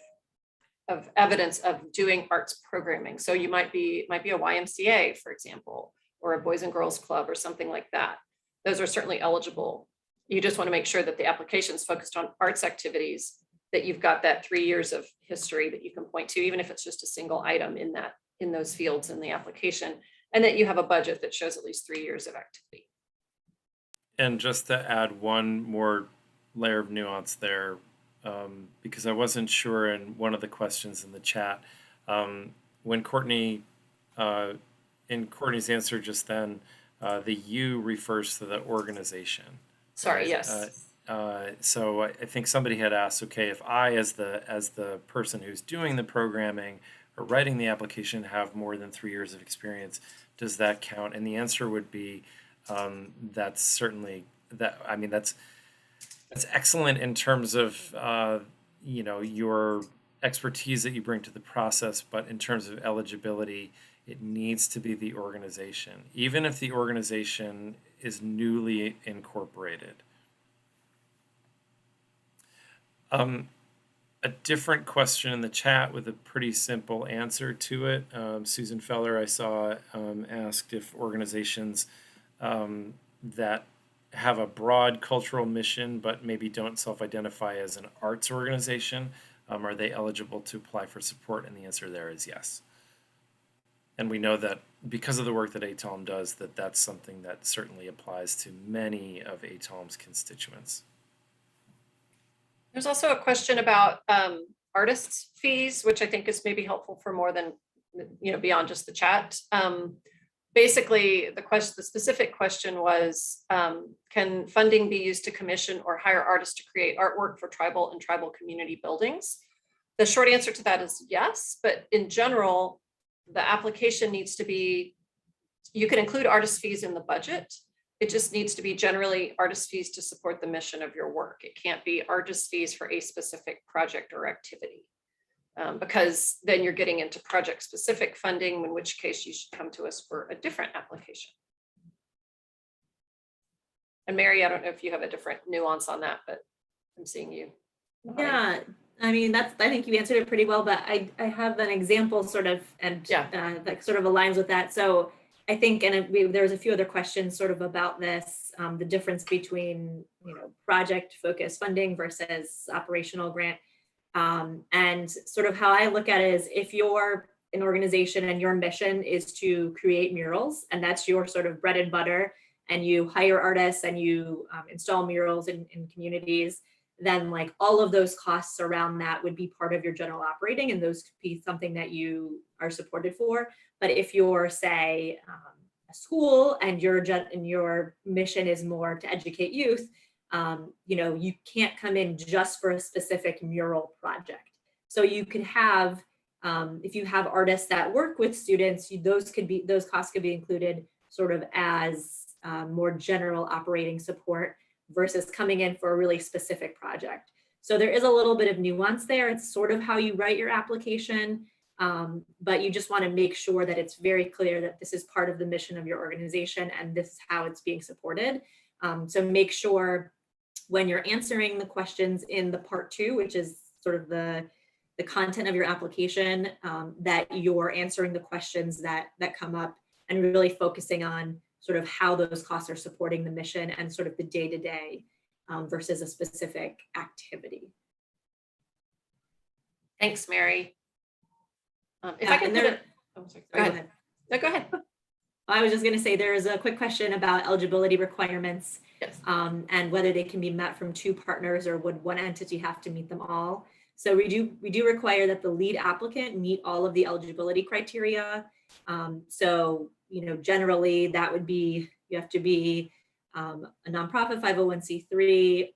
evidence of doing arts programming. So you might be a YMCA, for example, or a Boys and Girls Club or something like that. Those are certainly eligible. You just want to make sure that the application is focused on arts activities, that you've got that 3 years of history that you can point to, even if it's just a single item in those fields in the application, and that you have a budget that shows at least 3 years of activity. And just to add one more layer of nuance there, because I wasn't sure in one of the questions in the chat, when Courtney, in Courtney's answer just then, the U refers to the organization. Sorry, yes. So I think somebody had asked, okay, if I, as the person who's doing the programming or writing the application, have more than 3 years of experience, does that count? And the answer would be, that's certainly that's excellent in terms of your expertise that you bring to the process, but in terms of eligibility, it needs to be the organization, even if the organization is newly incorporated. A different question in the chat with a pretty simple answer to it. Susan Feller, I saw, asked if organizations that have a broad cultural mission but maybe don't self-identify as an arts organization, are they eligible to apply for support? And the answer there is yes. And we know that because of the work that ATALM does, that's something that certainly applies to many of ATALM's constituents. There's also a question about artists' fees, which I think is maybe helpful for more than, beyond just the chat. Basically, the specific question was, can funding be used to commission or hire artists to create artwork for tribal and tribal community buildings? The short answer to that is yes, but in general, the application needs to be, you can include artist fees in the budget. It just needs to be generally artist fees to support the mission of your work. It can't be artist fees for a specific project or activity, because then you're getting into project specific funding, in which case you should come to us for a different application. And Mary, I don't know if you have a different nuance on that, but I'm seeing you. Yeah, I mean, I think you answered it pretty well, but I have an example sort of, and that sort of aligns with that. So I think, and there was a few other questions sort of about this, the difference between, project focused funding versus operational grant. And sort of how I look at it is, if you're an organization and your mission is to create murals, and that's your sort of bread and butter, and you hire artists and you install murals in communities, then like all of those costs around that would be part of your general operating, and those could be something that you are supported for. But if you're, say, a school and your mission is more to educate youth, you can't come in just for a specific mural project. So you could have, if you have artists that work with students, those costs could be included sort of as more general operating support versus coming in for a really specific project. So there is a little bit of nuance there. It's sort of how you write your application, but you just want to make sure that it's very clear that this is part of the mission of your organization and this is how it's being supported. So make sure when you're answering the questions in the part 2, which is sort of the content of your application, that you're answering the questions that come up and really focusing on sort of how those costs are supporting the mission and sort of the day-to-day versus a specific activity. Thanks, Mary. If I can go ahead. No, go ahead. I was just going to say there is a quick question about eligibility requirements. Yes. And whether they can be met from 2 partners or would one entity have to meet them all. So we do require that the lead applicant meet all of the eligibility criteria. So, generally that would be, you have to be a nonprofit 501c3,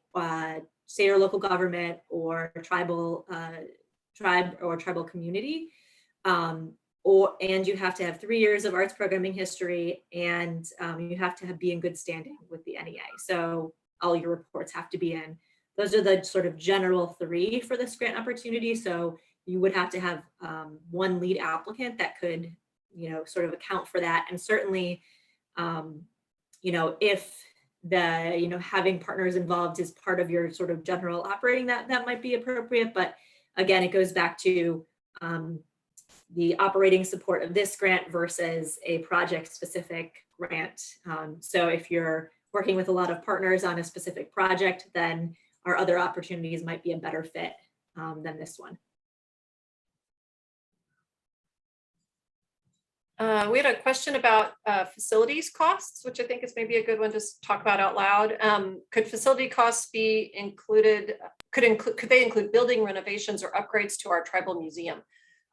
state or local government, or tribal tribe or tribal community. And you have to have 3 years of arts programming history, and you have to be in good standing with the NEA. So all your reports have to be in. Those are the sort of general 3 for this grant opportunity. So you would have to have one lead applicant that could, sort of account for that. And certainly, if having partners involved is part of your sort of general operating, that might be appropriate. But again, it goes back to the operating support of this grant versus a project specific grant. So if you're working with a lot of partners on a specific project, then our other opportunities might be a better fit than this one. We had a question about facilities costs, which I think is maybe a good one to talk about out loud. Could facility costs be included? Could they include building renovations or upgrades to our tribal museum?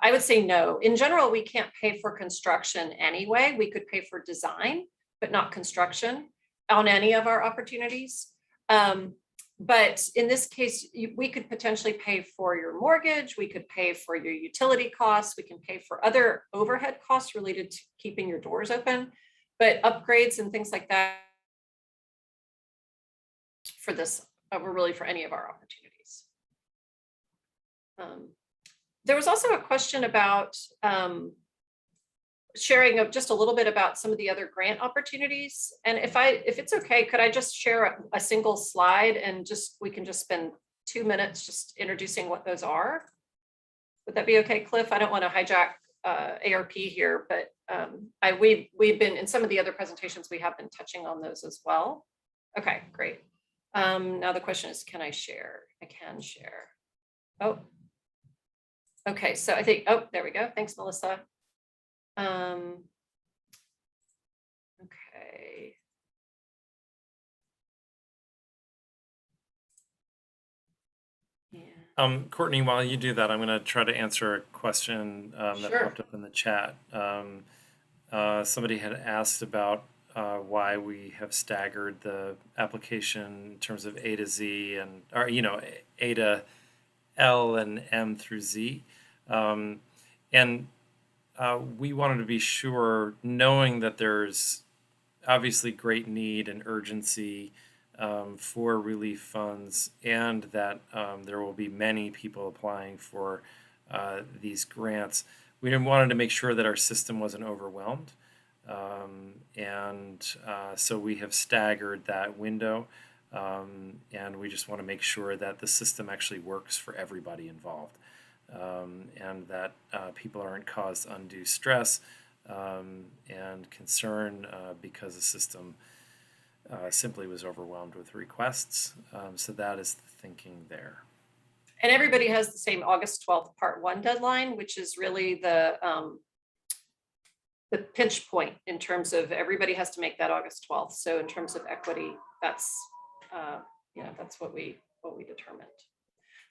I would say no. In general, we can't pay for construction anyway. We could pay for design, but not construction on any of our opportunities. But in this case, we could potentially pay for your mortgage, we could pay for your utility costs, we can pay for other overhead costs related to keeping your doors open, but upgrades and things like that for this, were really for any of our opportunities. There was also a question about sharing of just a little bit about some of the other grant opportunities. And if it's okay, could I just share a single slide and we can just spend 2 minutes just introducing what those are? Would that be okay, Cliff? I don't want to hijack ARP here, but we've been in some of the other presentations, we have been touching on those as well. Okay, great. Now the question is, can I share? I can share. Oh, okay. So I think, oh, there we go. Thanks, Melissa. Okay. Yeah. Courtney, while you do that, I'm going to try to answer a question that Sure. popped up in the chat. Somebody had asked about why we have staggered the application in terms of A to Z and, or, A to L and M through Z. We wanted to be sure, knowing that there's obviously great need and urgency for relief funds, and that there will be many people applying for these grants. We wanted to make sure that our system wasn't overwhelmed. So we have staggered that window, and we just want to make sure that the system actually works for everybody involved. And that people aren't caused undue stress and concern because the system simply was overwhelmed with requests. So that is the thinking there. And everybody has the same August 12th Part 1 deadline, which is really the pinch point in terms of everybody has to make that August 12th. So in terms of equity, that's that's what we determined.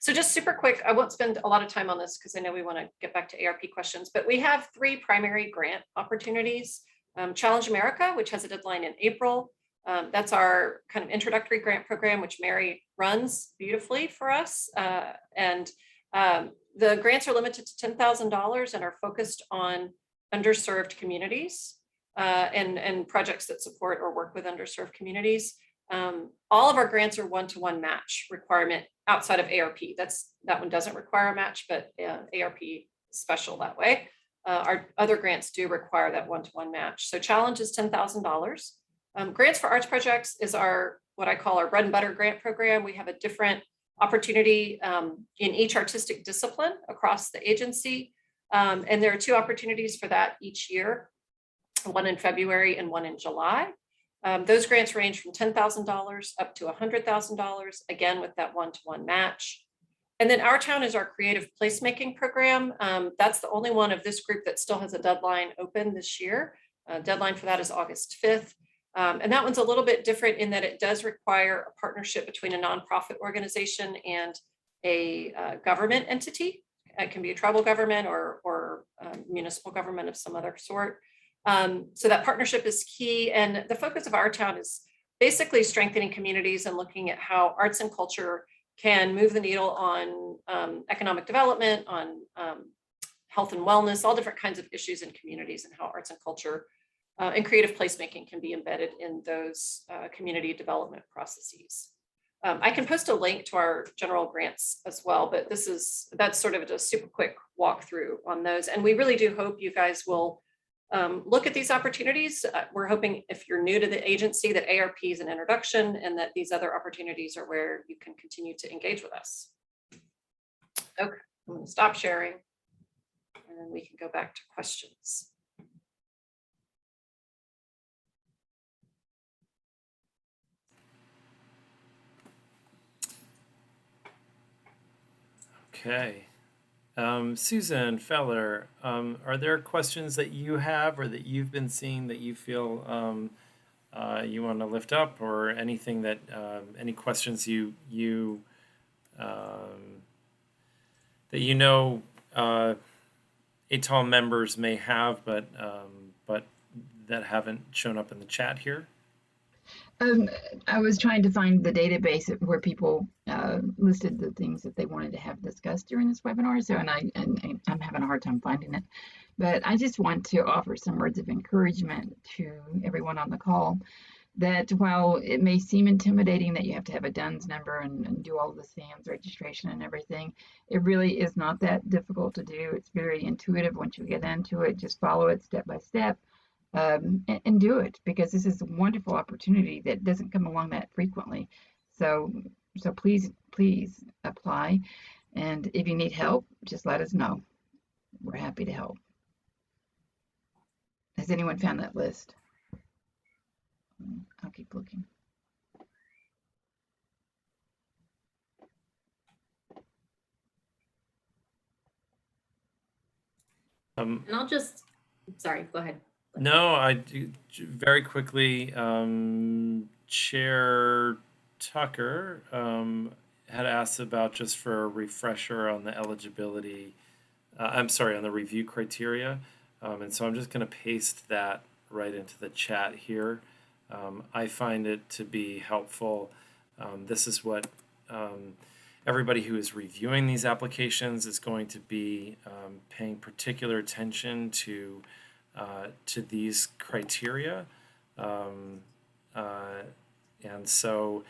So just super quick, I won't spend a lot of time on this because I know we want to get back to ARP questions, but we have 3 primary grant opportunities. Challenge America, which has a deadline in April. That's our kind of introductory grant program, which Mary runs beautifully for us. The grants are limited to $10,000 and are focused on underserved communities and projects that support or work with underserved communities. All of our grants are one-to-one match requirement outside of ARP. That one doesn't require a match, but ARP is special that way. Our other grants do require that one-to-one match. So Challenge is $10,000. Grants for Arts Projects is what I call our bread and butter grant program. We have a different opportunity in each artistic discipline across the agency. And there are 2 opportunities for that each year, one in February and one in July. Those grants range from $10,000 up to $100,000, again, with that one-to-one match. And then Our Town is our creative placemaking program. That's the only one of this group that still has a deadline open this year. Deadline for that is August 5th. And that one's a little bit different in that it does require a partnership between a nonprofit organization and government entity. It can be a tribal government or municipal government of some other sort. So that partnership is key. And the focus of our town is basically strengthening communities and looking at how arts and culture can move the needle on economic development, on health and wellness, all different kinds of issues in communities, and how arts and culture and creative placemaking can be embedded in those community development processes. I can post a link to our general grants as well, but that's sort of a super quick walkthrough on those. And we really do hope you guys will look at these opportunities. We're hoping, if you're new to the agency, that ARP is an introduction and that these other opportunities are where you can continue to engage with us. Okay, I'm going to stop sharing and then we can go back to questions. Okay. Susan Feller, are there questions that you have or that you've been seeing that you feel you want to lift up, or anything that any questions that ATAL members may have, but that haven't shown up in the chat here? I was trying to find the database where people listed the things that they wanted to have discussed during this webinar. So, and I'm having a hard time finding it. But I just want to offer some words of encouragement to everyone on the call, that while it may seem intimidating that you have to have a DUNS number and do all the SAMS registration and everything, it really is not that difficult to do. It's very intuitive once you get into it. Just follow it step by step. And do it, because this is a wonderful opportunity that doesn't come along that frequently. So please apply. And if you need help, just let us know. We're happy to help. Has anyone found that list? I'll keep looking. And I'll just, sorry, go ahead. No, I do very quickly. Chair Tucker had asked about, just for a refresher on the eligibility, on the review criteria. And so I'm just going to paste that right into the chat here. I find it to be helpful. This is what everybody who is reviewing these applications is going to be paying particular attention to these criteria. And so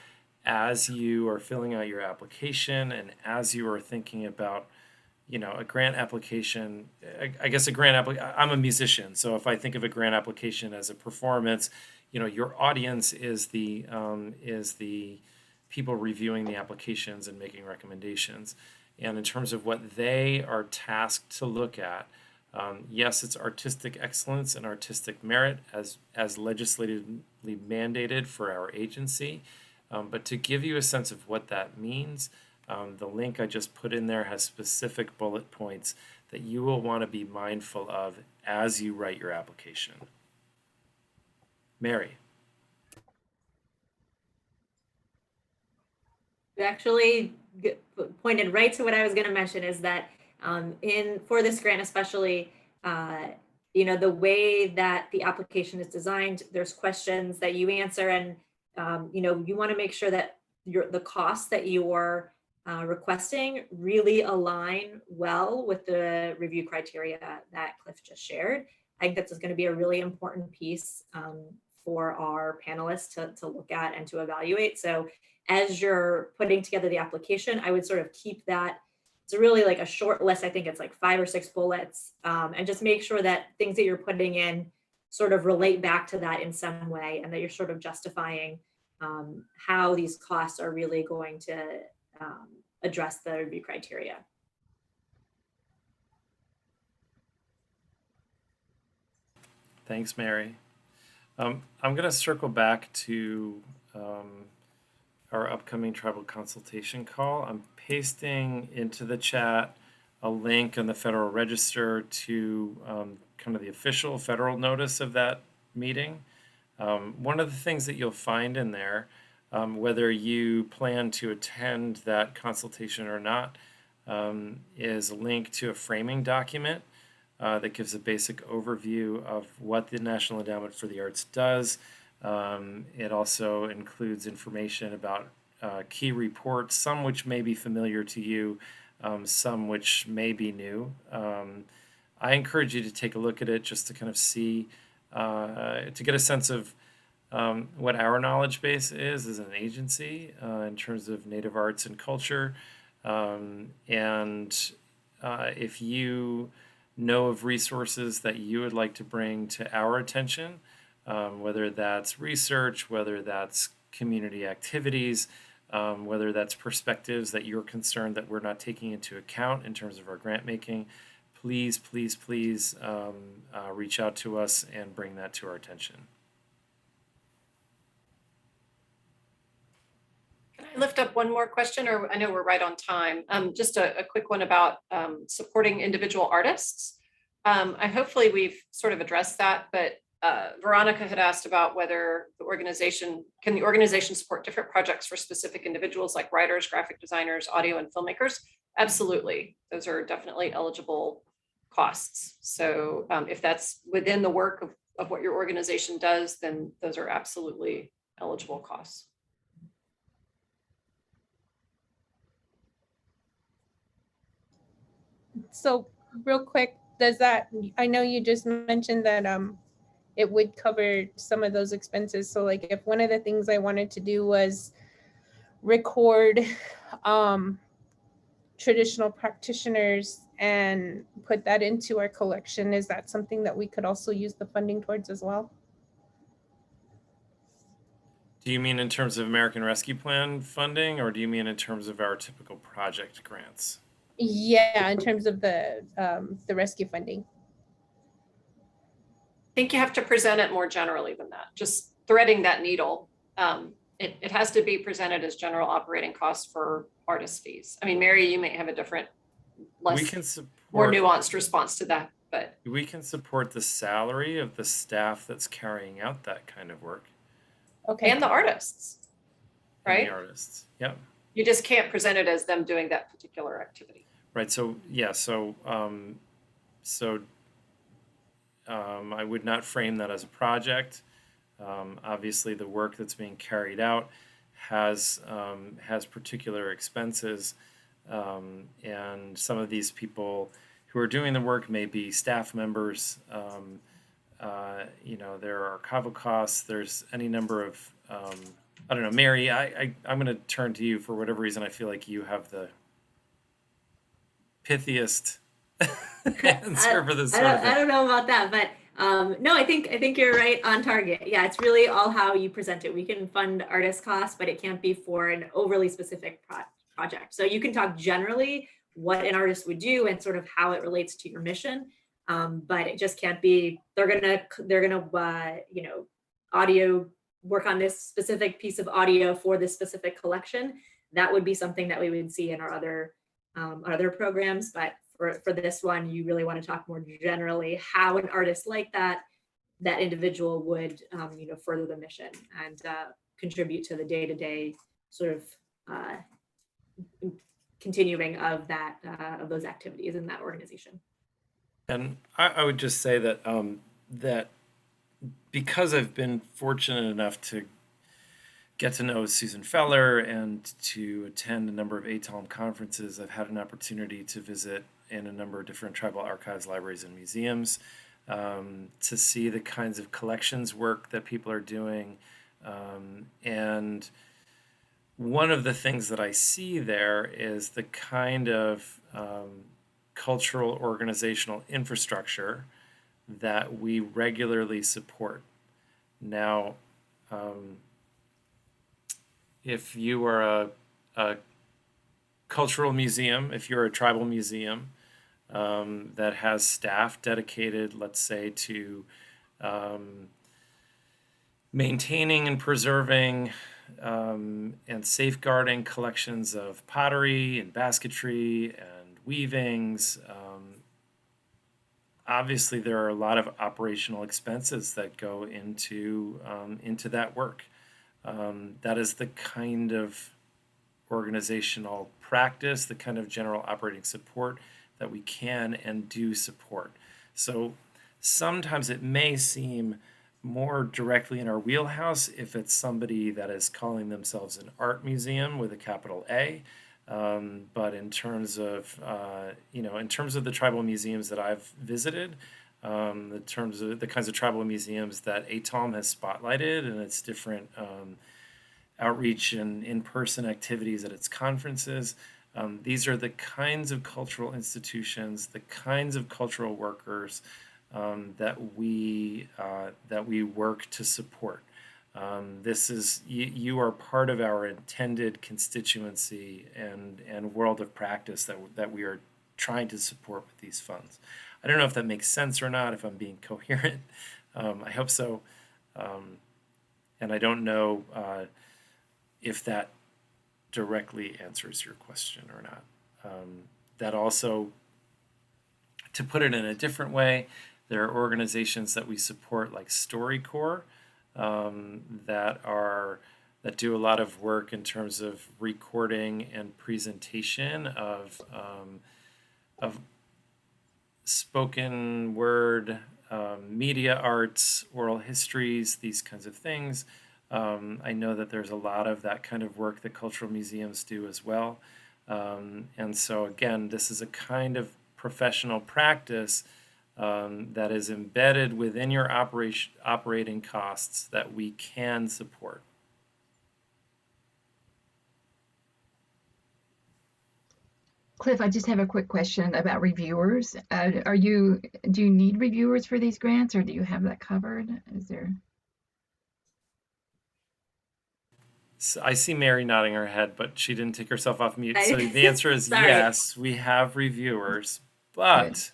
as you are filling out your application, and as you are thinking about, a grant application, I guess I'm a musician, so if I think of a grant application as a performance, your audience is the people reviewing the applications and making recommendations. And in terms of what they are tasked to look at, yes, it's artistic excellence and artistic merit as legislatively mandated for our agency. But to give you a sense of what that means, the link I just put in there has specific bullet points that you will want to be mindful of as you write your application. Mary. You actually pointed right to what I was going to mention, is that for this grant especially, the way that the application is designed, there's questions that you answer, and you want to make sure that the costs that you're requesting really align well with the review criteria that Cliff just shared. I think that's going to be a really important piece for our panelists to look at and to evaluate. So as you're putting together the application, I would sort of keep that. It's really like a short list. I think it's like 5 or 6 bullets, and just make sure that things that you're putting in sort of relate back to that in some way, and that you're sort of justifying how these costs are really going to address the review criteria. Thanks, Mary. I'm going to circle back to our upcoming tribal consultation call. I'm pasting into the chat a link in the Federal Register to kind of the official federal notice of that meeting. One of the things that you'll find in there Whether you plan to attend that consultation or not is linked to a framing document that gives a basic overview of what the National Endowment for the Arts does. It also includes information about key reports, some which may be familiar to you, some which may be new. I encourage you to take a look at it just to kind of see, to get a sense of what our knowledge base is as an agency in terms of Native arts and culture. If you know of resources that you would like to bring to our attention, whether that's research, whether that's community activities, whether that's perspectives that you're concerned that we're not taking into account in terms of our grant making, please, please, please reach out to us and bring that to our attention. Can I lift up one more question, or I know we're right on time? Just a quick one about supporting individual artists. Hopefully we've sort of addressed that, but Veronica had asked about whether the organization support different projects for specific individuals like writers, graphic designers, audio and filmmakers. Absolutely. Those are definitely eligible costs. So if that's within the work of what your organization does, then those are absolutely eligible costs. So real quick, does that, I know you just mentioned that it would cover some of those expenses. So like if one of the things I wanted to do was record traditional practitioners and put that into our collection, is that something that we could also use the funding towards as well? Do you mean in terms of American Rescue Plan funding, or do you mean in terms of our typical project grants? Yeah, in terms of the rescue funding. I think you have to present it more generally than that. Just threading that needle. It has to be presented as general operating costs for artist fees. I mean, Mary, you may have a different, more nuanced response to that, but we can support the salary of the staff that's carrying out that kind of work. Okay. And the artists, right? And the artists, yep. You just can't present it as them doing that particular activity. Right. So yeah. I would not frame that as a project. Obviously, the work that's being carried out has particular expenses, and some of these people who are doing the work may be staff members. There are archival costs. There's any number of I don't know, Mary. I'm going to turn to you for whatever reason. I feel like you have the pithiest answer for this. I don't know about that, but no, I think you're right on target. Yeah, it's really all how you present it. We can fund artist costs, but it can't be for an overly specific project. So you can talk generally what an artist would do and sort of how it relates to your mission, but it just can't be. They're gonna audio work on this specific piece of audio for this specific collection. That would be something that we would see in our other programs, but for this one, you really want to talk more generally how an artist like that individual would further the mission and contribute to the day-to-day sort of continuing of that of those activities in that organization. And I would just say that that because I've been fortunate enough to get to know Susan Feller and to attend a number of ATALM conferences, I've had an opportunity to visit in a number of different tribal archives, libraries, and museums to see the kinds of collections work that people are doing. And one of the things that I see there is the kind of cultural organizational infrastructure that we regularly support. Now, if you are a cultural museum, if you're a tribal museum that has staff dedicated, let's say, to maintaining and preserving and safeguarding collections of pottery and basketry and weavings, obviously there are a lot of operational expenses that go into that work. That is the kind of organizational practice, the kind of general operating support that we can and do support. So sometimes it may seem more directly in our wheelhouse if it's somebody that is calling themselves an art museum with a capital A. But in terms of in terms of the tribal museums that I've visited, in terms of the kinds of tribal museums that ATOM has spotlighted and its different outreach and in-person activities at its conferences, these are the kinds of cultural institutions, the kinds of cultural workers that we work to support. This is you are part of our intended constituency and world of practice that we are trying to support with these funds. I don't know if that makes sense or not, if I'm being coherent. I hope so. And I don't know if that directly answers your question or not. That also, to put it in a different way, there are organizations that we support like StoryCorps that do a lot of work in terms of recording and presentation of spoken word, media arts, oral histories, these kinds of things. I know that there's a lot of that kind of work that cultural museums do as well. And so again, this is a kind of professional practice that is embedded within your operating costs that we can support. Cliff, I just have a quick question about reviewers. Do you need reviewers for these grants, or do you have that covered? Is there? So I see Mary nodding her head, but she didn't take herself off mute. So I- the answer is Sorry. yes, we have reviewers, but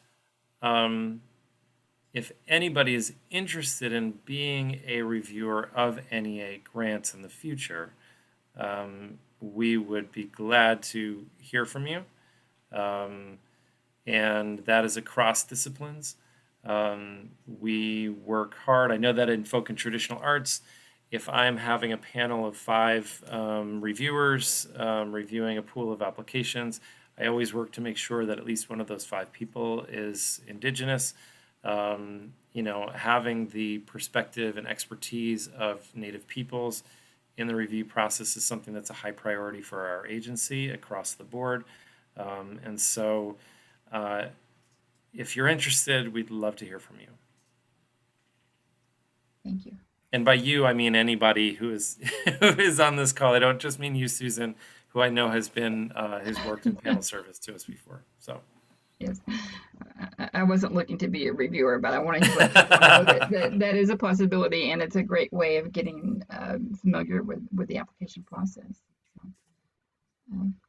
if anybody is interested in being a reviewer of NEA grants in the future, we would be glad to hear from you. And that is across disciplines. We work hard. I know that in folk and traditional arts, if I'm having a panel of 5 reviewers reviewing a pool of applications, I always work to make sure that at least one of those 5 people is Indigenous. Having the perspective and expertise of Native peoples in the review process is something that's a high priority for our agency across the board. And so if you're interested, we'd love to hear from you. Thank you. And by you, I mean anybody who is on this call. I don't just mean you, Susan, who I know has worked in panel service to us before. So yes, I wasn't looking to be a reviewer, but I wanted to let people know that is a possibility, and it's a great way of getting familiar with the application process. So,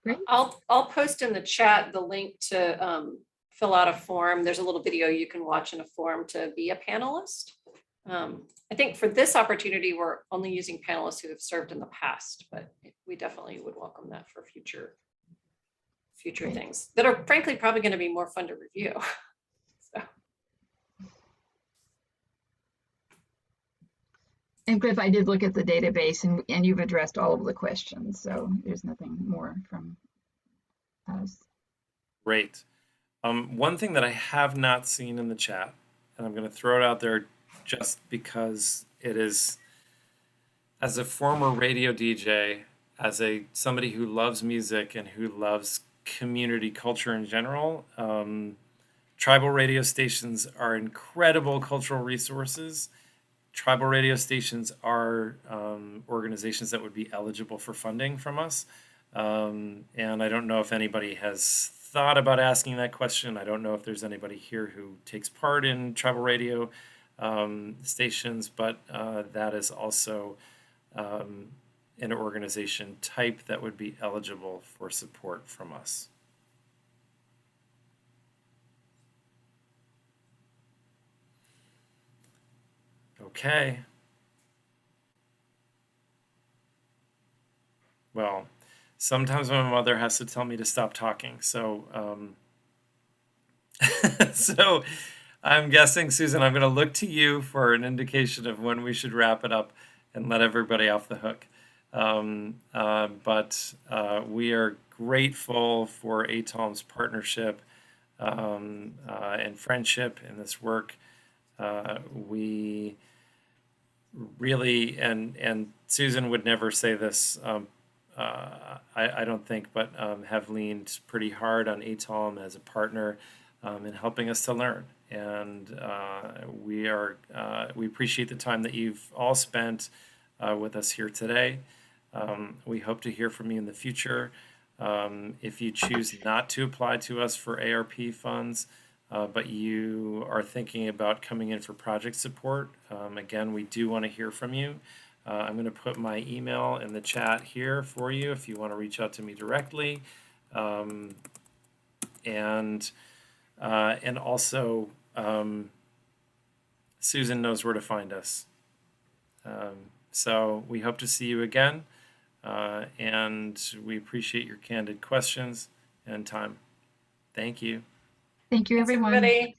great. I'll post in the chat the link to fill out a form. There's a little video you can watch in a form to be a panelist. I think for this opportunity, we're only using panelists who have served in the past, but we definitely would welcome that for future Great. things that are frankly probably going to be more fun to review. So. And Cliff, I did look at the database, and you've addressed all of the questions, so there's nothing more from us. Great. One thing that I have not seen in the chat, and I'm going to throw it out there just because it is, as a former radio DJ, as somebody who loves music and who loves community culture in general, tribal radio stations are incredible cultural resources. Tribal radio stations are organizations that would be eligible for funding from us. And I don't know if anybody has thought about asking that question. I don't know if there's anybody here who takes part in tribal radio stations, but that is also an organization type that would be eligible for support from us. Okay. Well, sometimes my mother has to tell me to stop talking. So, so I'm guessing, Susan, I'm going to look to you for an indication of when we should wrap it up. and let everybody off the hook. But we are grateful for ATOLM's partnership and friendship in this work. We really, and Susan would never say this, I don't think, but have leaned pretty hard on ATOLM as a partner in helping us to learn. And we appreciate the time that you've all spent with us here today. We hope to hear from you in the future. If you choose not to apply to us for ARP funds, but you are thinking about coming in for project support, again, we do want to hear from you. I'm going to put my email in the chat here for you if you want to reach out to me directly. And also, Susan knows where to find us. So we hope to see you again, and we appreciate your candid questions and time. Thank you. Thank you, Thanks, everyone. everybody.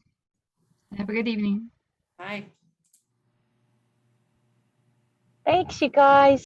Have a good evening. Bye. Thanks, you guys.